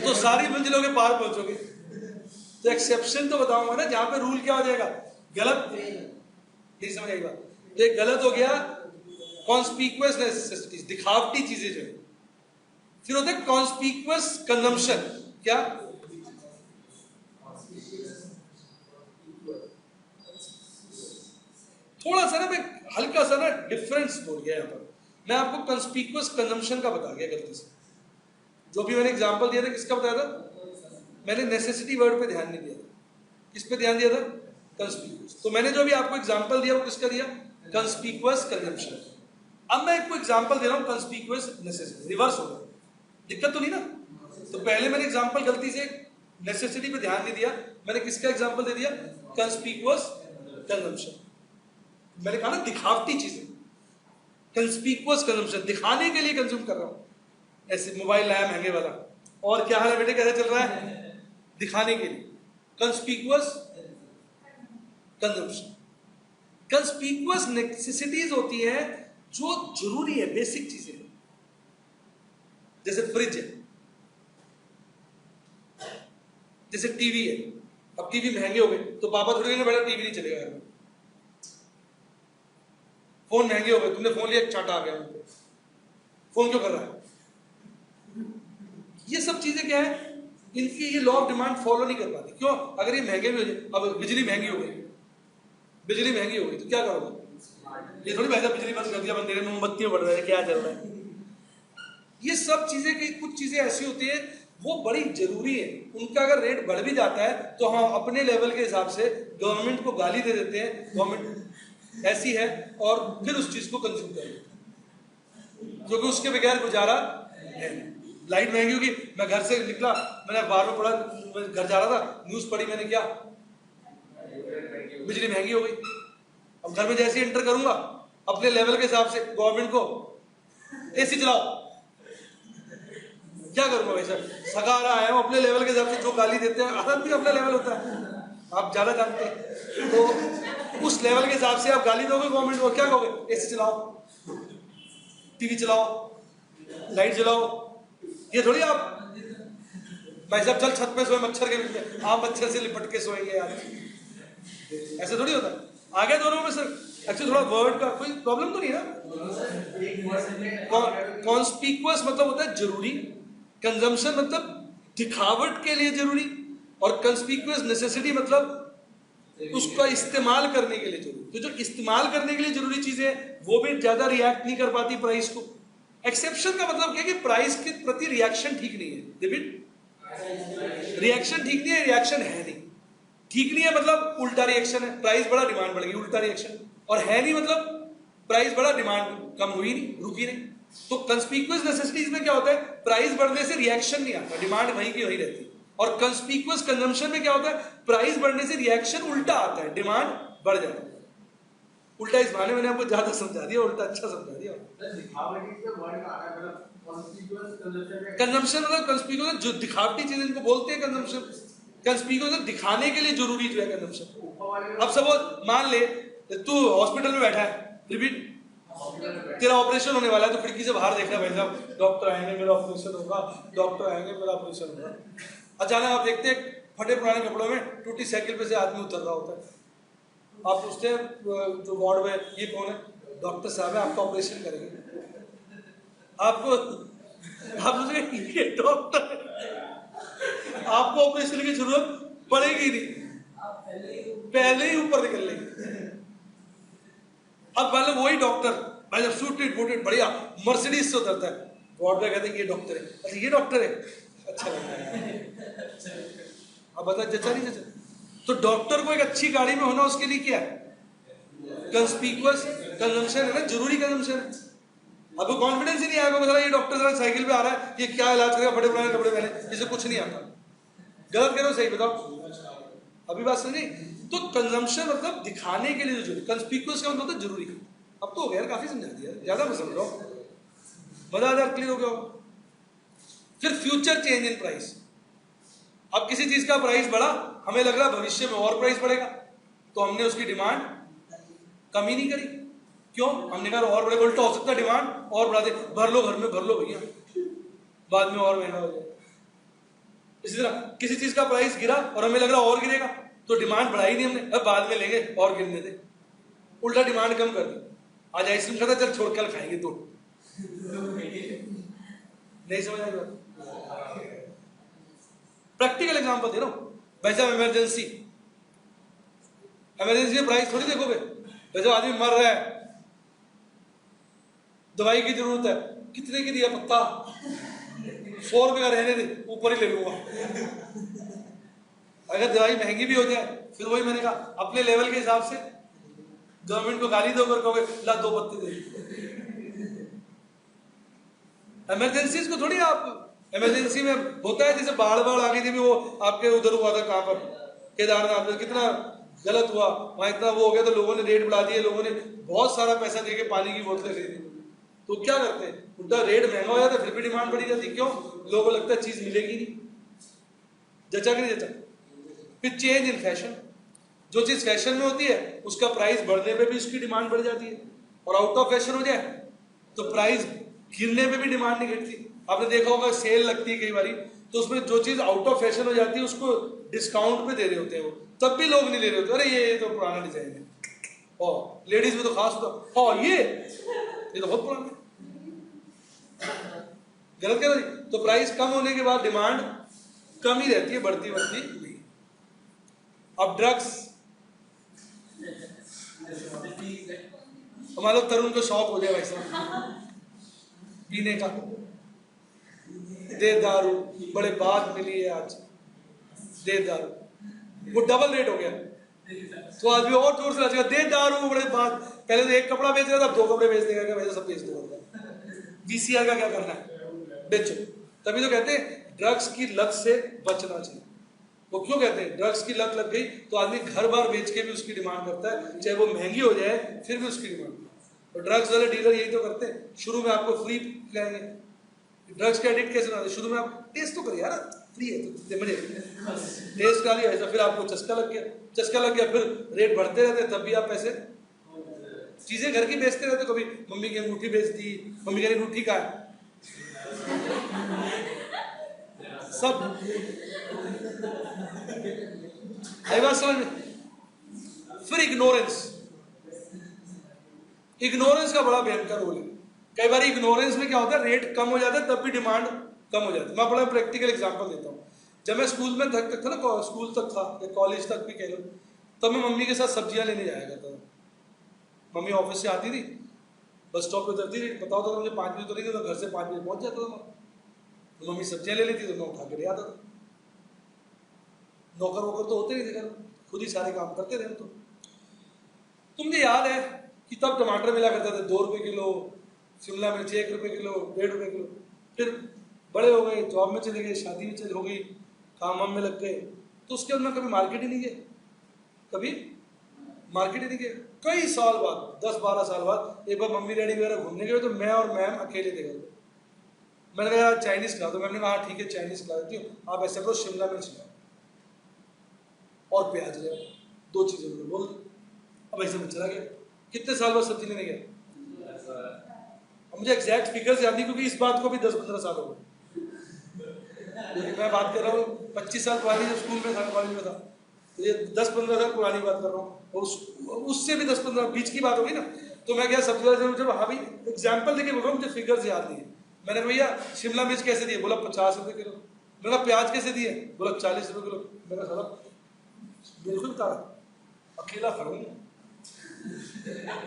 तो सारी मंजिलों के पार पहुंचोगे। तो एक्सेप्शन तो बताऊंगा ना, जहां पे रूल क्या हो जाएगा, गलत नहीं समझ आई बात। तो एक गलत हो गया कॉन्स्पिक्युअस नेसेसिटीज, दिखावटी चीजें जो है। फिर होता है कॉन्स्पिक्युअस कंजम्पशन। क्या? थोड़ा सा ना मैं हल्का सा ना डिफरेंस बोल गया यहाँ पर। मैं आपको कंस्पिक्युअस कंजम्पशन का बता गया गलती से। जो भी मैंने एग्जांपल दिया था किसका बताया था? मैंने नेसेसिटी वर्ड पे ध्यान नहीं दिया था। किस पे ध्यान दिया था? कंस्पिक्युअस। तो मैंने जो भी आपको एग्जांपल दिया वो किसका दिया? कंस्पिक्युअस कंजम्पशन। अब मैं आपको एग्जांपल दे रहा हूँ कंस्पिक्युअस नेसेसिटी। रिवर्स हो गया, दिक्कत तो नहीं ना? तो पहले मैंने एग्जांपल गलती से नेसेसिटी पे ध्यान नहीं दिया, मैंने किसका एग्जांपल दे दिया? कंस्पिक्युअस कंजम्पशन। मैंने कहा ना दिखावटी चीजें, कंस्पिक्युअस कंजम्पशन, दिखाने के लिए कंज्यूम कर रहा हूं। ऐसे मोबाइल लाया महंगे वाला, और क्या हाल है बेटे, कैसे चल रहा है? दिखाने के लिए। कंस्पिक्युअस कंजम्पशन। कंस्पिक्युअस नेसेसिटीज होती है जो जरूरी है, बेसिक चीजें, जैसे फ्रिज है, जैसे टीवी है। अब टीवी महंगे हो गए तो पापा थोड़ी कहेंगे बेटा टीवी नहीं चलेगा घर में। फोन महंगे हो गए, तुमने फोन लिया, चाटा आ गया मुझे, फोन क्यों कर रहा है? ये सब चीजें क्या है, इनकी ये लॉ ऑफ डिमांड फॉलो नहीं कर पाती। क्यों? अगर ये महंगे भी हो जाए, अब बिजली महंगी हो गई, बिजली महंगी हो गई तो क्या करोगे? ये थोड़ी भाई साहब बिजली बंद कर दिया, बंद, तेरे मोमबत्तियां बढ़ रहा है, क्या चल रहा है? ये सब चीजें की कुछ चीजें ऐसी होती है वो बड़ी जरूरी है, उनका अगर रेट बढ़ भी जाता है तो हम अपने लेवल के हिसाब से गवर्नमेंट को गाली दे देते हैं, गवर्नमेंट ऐसी है, और फिर उस चीज को कंज्यूम कर लेते हैं, क्योंकि उसके बगैर गुजारा है। लाइट महंगी होगी, मैं घर से निकला, मैंने अखबार में पढ़ा, मैं घर जा रहा था, न्यूज पढ़ी मैंने, क्या बिजली महंगी हो गई। अब घर में जैसे एंटर करूंगा अपने लेवल के हिसाब से गवर्नमेंट को एसी चलाओ, क्या करूंगा भाई साहब? सगा रहा है, अपने लेवल के हिसाब से जो गाली देते हैं, आदत भी अपना लेवल होता है, आप ज्यादा जानते हैं, तो उस लेवल के हिसाब से आप गाली दोगे गवर्नमेंट को, क्या कहोगे? एसी चलाओ, टीवी चलाओ, लाइट जलाओ। ये थोड़ी आप भाई साहब चल छत पे सोए मच्छर के बीच में, आप मच्छर से लिपट के सोएंगे यार, ऐसे थोड़ी होता है। आगे दोनों में सर एक्चुअली थोड़ा वर्ड का कोई प्रॉब्लम तो नहीं है ना। कॉन्स्पिक्युअस मतलब होता है जरूरी, कंजम्पशन मतलब दिखावट के लिए जरूरी, और कंस्पिक्युअस नेसेसिटी मतलब उसका इस्तेमाल करने के लिए जरूरी। तो जो इस्तेमाल करने के लिए जरूरी चीजें वो भी ज्यादा रिएक्ट नहीं कर पाती प्राइस को। एक्सेप्शन का मतलब क्या है कि प्राइस के प्रति रिएक्शन ठीक नहीं है। रिपीट, रिएक्शन ठीक नहीं है, रिएक्शन है नहीं, ठीक नहीं है मतलब उल्टा रिएक्शन है, प्राइस बढ़ा डिमांड बढ़ गई, उल्टा रिएक्शन, और है नहीं मतलब प्राइस बढ़ा डिमांड कम हुई नहीं, रुकी नहीं। तो कंस्पिक्युअस नेसेसिटीज में क्या होता है, प्राइस बढ़ने से रिएक्शन नहीं आता, डिमांड वही की वही रहती है। और कंस्पिक्युअस कंजम्पशन में क्या होता है, प्राइस बढ़ने से रिएक्शन उल्टा आता है, डिमांड बढ़ जाती है। उल्टा इस बहाने मैंने आपको ज्यादा समझा दिया, उल्टा अच्छा समझा दिया। कंजम्पशन मतलब कंस्पिक्युअस जो दिखावटी चीज इनको बोलते हैं कंजम्पशन। कंस्पिक्युअस दिखाने के लिए जरूरी जो है कंजम्पशन। अब सपोज मान ले तू हॉस्पिटल में बैठा है, रिपीट, तेरा ऑपरेशन होने वाला है, तो खिड़की से बाहर देखना भाई साहब, डॉक्टर आएंगे मेरा ऑपरेशन होगा, डॉक्टर आएंगे मेरा ऑपरेशन होगा। अचानक आप देखते हैं फटे पुराने कपड़ों में टूटी साइकिल पे से आदमी उतर रहा होता है। आप पूछते हैं जो वार्ड में, ये कौन है? डॉक्टर साहब है, आपका ऑपरेशन करेंगे। आपको आप सोचेंगे ये डॉक्टर है, आपको ऑपरेशन की जरूरत पड़ेगी नहीं, पहले ही ऊपर निकल लेंगे। अब पहले वही डॉक्टर भाई जब सूटेड बूटेड बढ़िया मर्सिडीज से उतरता है, वार्ड में कहते हैं ये डॉक्टर है, अच्छा ये डॉक्टर है, अच्छा लगता है। अब बता जचा नहीं जचा? तो डॉक्टर को एक अच्छी गाड़ी में होना उसके लिए क्या है? कंस्पिक्युअस कंजम्पशन है ना, जरूरी कंजम्पशन। अब वो कॉन्फिडेंस ही नहीं आएगा, मतलब ये डॉक्टर जरा साइकिल पे आ रहा है, ये क्या इलाज करेगा, बड़े पुराने कपड़े पहने, इसे कुछ नहीं आता। गलत कह रहे हो, सही बताओ, अभी बात समझी? तो कंजम्पशन मतलब दिखाने के लिए जरूरी, कंस्पिक्युअस का मतलब जरूरी। अब तो हो गया यार, काफी समझा दिया, ज्यादा मत समझो। मजा आ जाए, क्लियर हो गया होगा। फिर फ्यूचर चेंज इन प्राइस। अब किसी चीज का प्राइस बढ़ा, हमें लग रहा है भविष्य में और प्राइस बढ़ेगा, तो हमने उसकी डिमांड कम ही नहीं करी। क्यों? हमने कहा और बड़े, उल्टा हो सकता है डिमांड और बढ़ा दे, भर लो घर में, भर लो भैया, बाद में और महंगा हो जाए। इसी तरह किसी चीज का प्राइस गिरा और हमें लग रहा और गिरेगा, तो डिमांड बढ़ाई नहीं हमने, अब बाद में लेंगे और गिरने दे, उल्टा डिमांड कम कर दी। आज आइसक्रीम खाता, चल छोड़, कल खाएंगे तो। नहीं समझ आ रहा? प्रैक्टिकल एग्जांपल दे रहा हूं। वैसे इमरजेंसी, इमरजेंसी में प्राइस थोड़ी देखोगे। वैसे आदमी मर रहा है, दवाई की जरूरत है, कितने की दिया पत्ता, 100 रुपये का रहने दे, ऊपर ही ले लूंगा। अगर दवाई महंगी भी हो जाए, फिर वही मैंने कहा अपने लेवल के हिसाब से गवर्नमेंट को गाली दो, कहोगे ला 2 पत्ते दे। इमरजेंसीज को थोड़ी आप, इमरजेंसी में होता है जैसे बाढ़ आ गई थी, भी वो आपके उधर हुआ था, कहां पर, केदारनाथ में, कितना गलत हुआ वहां, इतना वो हो गया, तो लोगों ने रेट बढ़ा दिए, लोगों ने बहुत सारा पैसा देके पानी की बोतलें खरीदी। तो क्या करते हैं, उल्टा रेट महंगा हो जाता है, फिर भी डिमांड बढ़ी जाती। क्यों? लोगों को लगता है चीज मिलेगी नहीं। जचा कि नहीं जचा? फिर चेंज इन फैशन, जो चीज फैशन में होती है उसका प्राइस बढ़ने पे भी उसकी डिमांड बढ़ जाती है, और आउट ऑफ फैशन हो जाए तो प्राइस गिरने पे भी डिमांड नहीं घटती। आपने देखा होगा सेल लगती है कई बारी, तो उसमें जो चीज आउट ऑफ फैशन हो जाती है उसको डिस्काउंट पे दे रहे होते हैं वो, तब भी लोग नहीं ले रहे होते, अरे ये तो पुराना डिजाइन है, और लेडीज में तो खास होता, हाँ ये तो बहुत पुराना है। गलत क्या? तो प्राइस कम होने के बाद डिमांड कम ही रहती है, बढ़ती बढ़ती नहीं। अब ड्रग्स, हमारे तरुण को शौक हो जाए भाई साहब पीने का, दे दारू, बड़े बात मिली है आज, दे दारू, वो डबल रेट हो गया, तो आदमी और जोर से नाचेगा, दे दारू, बड़े बात। पहले तो एक कपड़ा बेच रहा था, 2 कपड़े बेच देगा, वैसे सब बेच दूंगा। VCR का क्या करना है, बेचो। तभी तो कहते हैं ड्रग्स की लत से बचना चाहिए। वो क्यों कहते हैं, ड्रग्स की लत लग गई तो आदमी घर बार बेच के भी उसकी डिमांड करता है, चाहे वो महंगी हो जाए फिर भी उसकी डिमांड। तो ड्रग्स वाले डीलर यही तो करते हैं, शुरू में आपको फ्री खिलाएंगे। ड्रग्स के एडिक्ट कैसे बनाते, शुरू में आप टेस्ट तो करिए यार, फ्री है तो मुझे टेस्ट करा लिया ऐसा, फिर आपको चस्का लग गया, फिर रेट बढ़ते रहते, तब भी आप पैसे, चीजें घर की बेचते रहते। कभी मम्मी की अंगूठी बेच दी, मम्मी कह रही अंगूठी का है, सब आई बात समझ में। फिर इग्नोरेंस का बड़ा भयंकर रोल है। कई बार इग्नोरेंस में क्या होता है, रेट कम हो जाता है तब भी डिमांड कम हो जाती है। मैं बड़ा प्रैक्टिकल एग्जांपल देता हूँ। जब मैं स्कूल में तक था ना, स्कूल तक था या कॉलेज तक भी कह लो, तब मैं मम्मी के साथ सब्जियां लेने जाया करता था। मम्मी ऑफिस से आती थी, बस स्टॉप पे उतरती थी, बताओ तो मुझे 5 बजे उतरेगी, तो घर से 5 बजे पहुंच जाता था। तो मम्मी सब्जियां ले लेती, तो मैं उठा के ले आता था। नौकर वोकर तो होते नहीं थे घर, खुद ही सारे काम करते रहे। तो मुझे याद है कि तब टमाटर मिला करते थे 2 रुपये किलो, शिमला मिर्च 1 रुपये किलो, 1.5 रुपये किलो। फिर बड़े हो गए, जॉब में चले गए, शादी में हो गई, काम वाम में लग गए, तो उसके बाद मैं कभी मार्केट ही नहीं गए, कभी मार्केट ही नहीं गए। कई साल बाद, 10-12 साल बाद एक बार मम्मी डैडी वगैरह घूमने गए, तो मैं और मैम अकेले थे घर। मैंने कहा यार चाइनीज खिला दो, मैंने कहा ठीक है चाइनीज खिला देती हूँ, आप ऐसे करो शिमला मिर्च लाओ और प्याज ले, 2 चीजें मैंने बोल दी। अब ऐसे में चला गया। कितने साल बाद सब्जी लेने गया, मुझे एग्जैक्ट फिगर्स याद नहीं, क्योंकि इस बात को भी 10-15 साल हो गए। मैं बात कर रहा हूँ 25 साल पुरानी, जब स्कूल में था, कॉलेज में था, तो ये 10-15 साल पुरानी बात कर रहा हूँ, उससे भी 10-15 बीच की बात होगी ना। तो मैं क्या सब्जी वाले से, हाँ भाई एग्जाम्पल देके बोल रहा हूँ, मुझे फिगर्स याद नहीं है। मैंने भैया शिमला मिर्च कैसे दिए, बोला 50 रुपये किलो। मैंने प्याज कैसे दिए, बोला 40 रुपये किलो। मैंने साला बिल्कुल तारा अकेला खड़ा हूँ।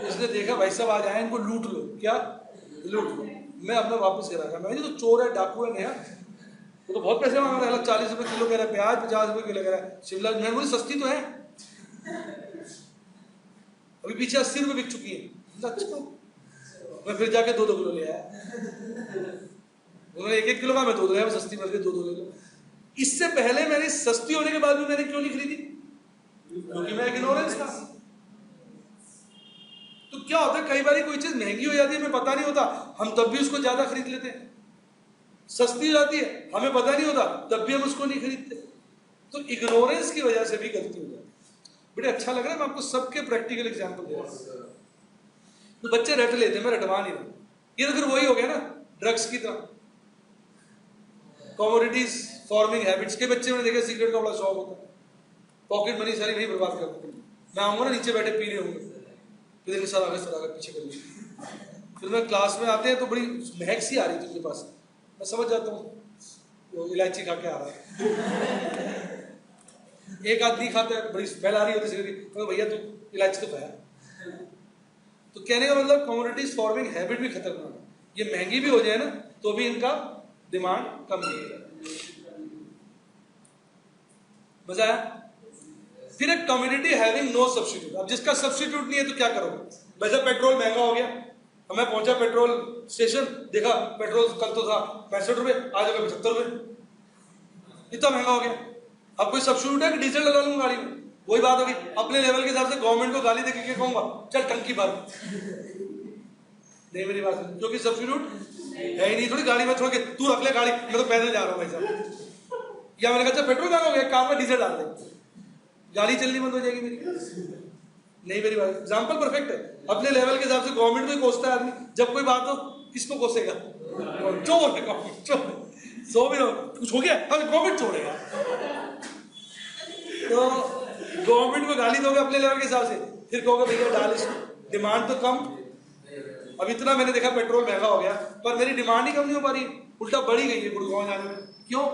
उसने देखा भाई साहब आज आए, इनको लूट लो, क्या लूट लो। मैं अपना वापस करा था, मैं तो चोर है, डाकू है नया, वो तो बहुत पैसे मांग रहा है, 40 रुपये किलो कह रहा है, प्याज 50 रुपये किलो कह रहा है, शिमला मिर्च मुझे सस्ती तो है, अभी पीछे 80 रुपये बिक चुकी है। अच्छा, मैं फिर जाके 2-2 किलो ले आया। उन्होंने 1-1 किलो का, मैं 2 ले आया, सस्ती मिल गई 2-2 ले लो। इससे पहले मैंने सस्ती होने के बाद भी मैंने क्यों नहीं खरीदी, क्योंकि मैं इग्नोरेंस था। तो क्या होता है, कई बार कोई चीज महंगी हो जाती है, हमें पता नहीं होता, हम तब भी उसको ज्यादा खरीद लेते हैं। सस्ती हो जाती है, हमें पता नहीं होता, तब भी हम उसको नहीं खरीदते। तो इग्नोरेंस की वजह से भी गलती हो जाती है। बड़े अच्छा लग रहा है, मैं आपको सबके प्रैक्टिकल एग्जाम्पल दे रहा हूँ। तो बच्चे रट लेते हैं, मैं रटवा नहीं रहा। ये तो फिर वही हो गया ना, ड्रग्स की तरह, कमोडिटीज फॉर्मिंग हैबिट्स के बच्चे मैंने देखे, सिगरेट का बड़ा शौक होता है, पॉकेट मनी सारी नहीं बर्बाद कर देते। मैं आऊंगा ना, नीचे बैठे पी रहे होंगे, फिर सर आगे पीछे कर लीजिए। फिर मैं क्लास में आते हैं तो बड़ी महक सी आ रही थी उनके पास, मैं समझ जाता हूँ वो इलायची खा के आ रहा है। एक आदमी खाता है, बड़ी स्मेल आ रही होती सिगरेट की, भैया तू इलायची तो खाया। तो कहने का मतलब कमोडिटीज फॉर्मिंग हैबिट भी खतरनाक है। ये महंगी भी हो जाए ना तो भी इनका डिमांड कम नहीं होता। मजा आया? फिर एक कम्युनिटी हैविंग नो सब्स्टिट्यूट। अब जिसका सब्स्टिट्यूट नहीं है तो क्या करोगे? वैसे पेट्रोल महंगा हो गया, मैं पहुंचा पेट्रोल स्टेशन, देखा पेट्रोल कल तो था 65 रुपए, आज होगा 75 रुपए, इतना महंगा हो गया। अब कोई सब्स्टिट्यूट है कि डीजल लगा लूंगा गाड़ी में? वही बात होगी, अपने लेवल के हिसाब से गवर्नमेंट को गाली देके कहूंगा चल टंकी भर। नहीं मेरी बात, क्योंकि सब्स्टिट्यूट है ही नहीं। थोड़ी गाड़ी में छोड़ के तू रख ले गाड़ी, मैं तो पैदल जा रहा हूँ भाई साहब। या मैंने कहा पेट्रोल महंगा हो गया, कार में डीजल डाल दे, गाड़ी चलनी बंद हो जाएगी मेरी। नहीं मेरी बात, एग्जाम्पल परफेक्ट है। अपने लेवल के हिसाब से गवर्नमेंट को ही कोसता है आदमी, जब कोई बात हो किसको कोसेगा? चोर है गवर्नमेंट, चोर। सो भी हो कुछ हो गया, गवर्नमेंट छोड़ेगा। तो गवर्नमेंट को गाली दोगे अपने लेवल के हिसाब से, फिर कहोगे भैया डाल इसको, डिमांड तो कम। अब इतना मैंने देखा पेट्रोल महंगा हो गया, पर मेरी डिमांड ही कम नहीं हो पा रही, उल्टा बढ़ी गई है गुड़गांव जाने में। क्यों?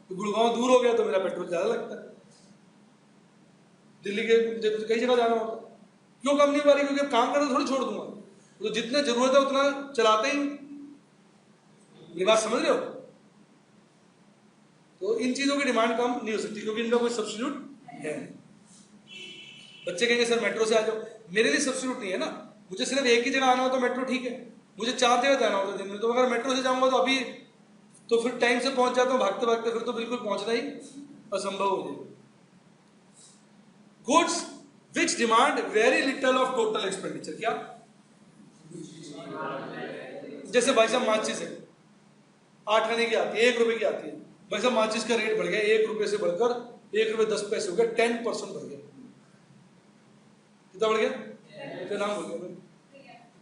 तो गुड़गांव दूर हो गया तो मेरा पेट्रोल ज्यादा लगता है। दिल्ली के कई जगह जाना होता, क्यों कम नहीं हो पा रही? क्योंकि काम करना थोड़ी छोड़ दूंगा, तो जितने जरूरत है उतना चलाते ही। ये बात समझ रहे हो? तो इन चीजों की डिमांड कम नहीं हो सकती क्योंकि इनका कोई सब्स्टिट्यूट है। बच्चे कहेंगे सर मेट्रो से आ जाओ, मेरे लिए सब्स्टिट्यूट नहीं है ना। मुझे सिर्फ एक ही जगह आना हो तो मेट्रो ठीक है, मुझे 4 जगह जाना होता है दिन में, तो अगर मेट्रो से जाऊंगा तो अभी तो फिर टाइम से पहुंच जाता हूँ भागते भागते, फिर तो बिल्कुल पहुंचना ही असंभव हो जाएगा। Goods which demand very little of total expenditure. क्या? जैसे भाई साहब माचिस है, 8 आने की आती है, 1 रुपए की आती है। भाई साहब माचिस का रेट बढ़ गया, 1 रुपए से बढ़कर 1 रुपए 10 पैसे हो गया, 10% बढ़ गया। कितना बढ़ गया? क्या नाम बोल गया?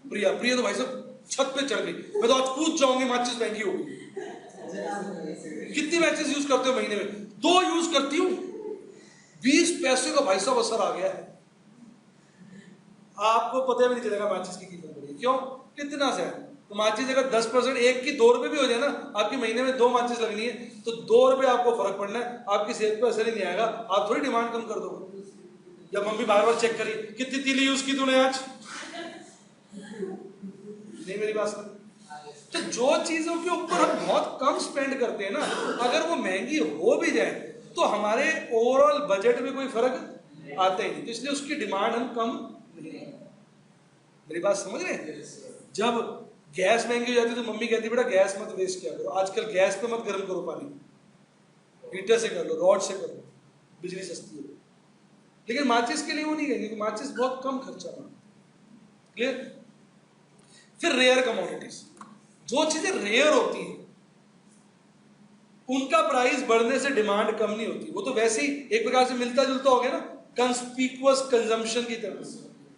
प्रिया। प्रिया तो भाई साहब छत पे चढ़ गई, मैं तो आज कूद जाऊंगी, माचिस महंगी हो गई। कितनी मैचेस यूज करते हो महीने में? 2 यूज करती हूँ, 20 पैसे का भाई साहब असर आ गया है। आपको पता भी नहीं चलेगा माचिस की कीमत बढ़ी। क्यों? कितना से? तो माचिस अगर 10% एक की 2 रुपए भी हो जाए ना, आपकी महीने में 2 माचिस लगनी है तो 2 रुपए आपको फर्क पड़ना है, आपकी सेहत पर असर ही नहीं आएगा। आप थोड़ी डिमांड कम कर दोगे। जब मम्मी बार बार चेक करी कितनी तीली यूज की तूने आज, नहीं मेरी बात सुन। तो जो चीजों के ऊपर हम बहुत कम स्पेंड करते हैं ना, अगर वो महंगी हो भी जाए तो हमारे ओवरऑल बजट में कोई फर्क आता ही नहीं, तो इसलिए उसकी डिमांड हम कम नहीं। मेरी बात समझ रहे हैं? जब गैस महंगी हो जाती है तो मम्मी कहती है बेटा गैस मत वेस्ट किया करो, आजकल गैस पे मत गर्म करो पानी, हीटर से कर लो, रॉड से करो, बिजली सस्ती हो। लेकिन माचिस के लिए वो नहीं कहेंगे, माचिस बहुत कम खर्चा है। क्लियर? फिर रेयर कमोडिटीज, जो चीजें रेयर होती हैं उनका प्राइस बढ़ने से डिमांड कम नहीं होती, वो तो वैसे ही एक प्रकार से मिलता जुलता हो गया ना, कंस्पिकुअस कंजम्पशन की तरह।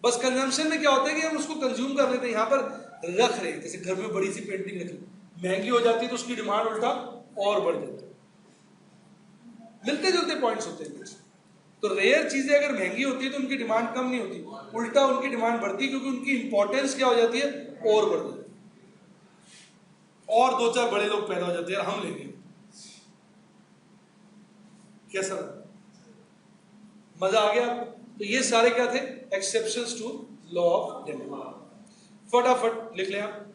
बस कंजम्पशन में क्या होता है कि हम उसको कंज्यूम कर लेते हैं, यहाँ पर रख रहे हैं। जैसे घर में बड़ी सी पेंटिंग रखी, महंगी हो जाती है तो उसकी डिमांड उल्टा और बढ़ जाती है। मिलते जुलते पॉइंट्स होते हैं कुछ। तो रेयर चीजें अगर महंगी होती है तो उनकी डिमांड कम नहीं होती, उल्टा उनकी डिमांड बढ़ती है, क्योंकि उनकी इंपॉर्टेंस क्या हो जाती है, और बढ़ जाती है, और 2-4 बड़े लोग पैदा हो जाते हैं, हम लेंगे। कैसा मजा आ गया आपको? तो ये सारे क्या थे? Exceptions to law of demand. फटाफट लिख लें आप।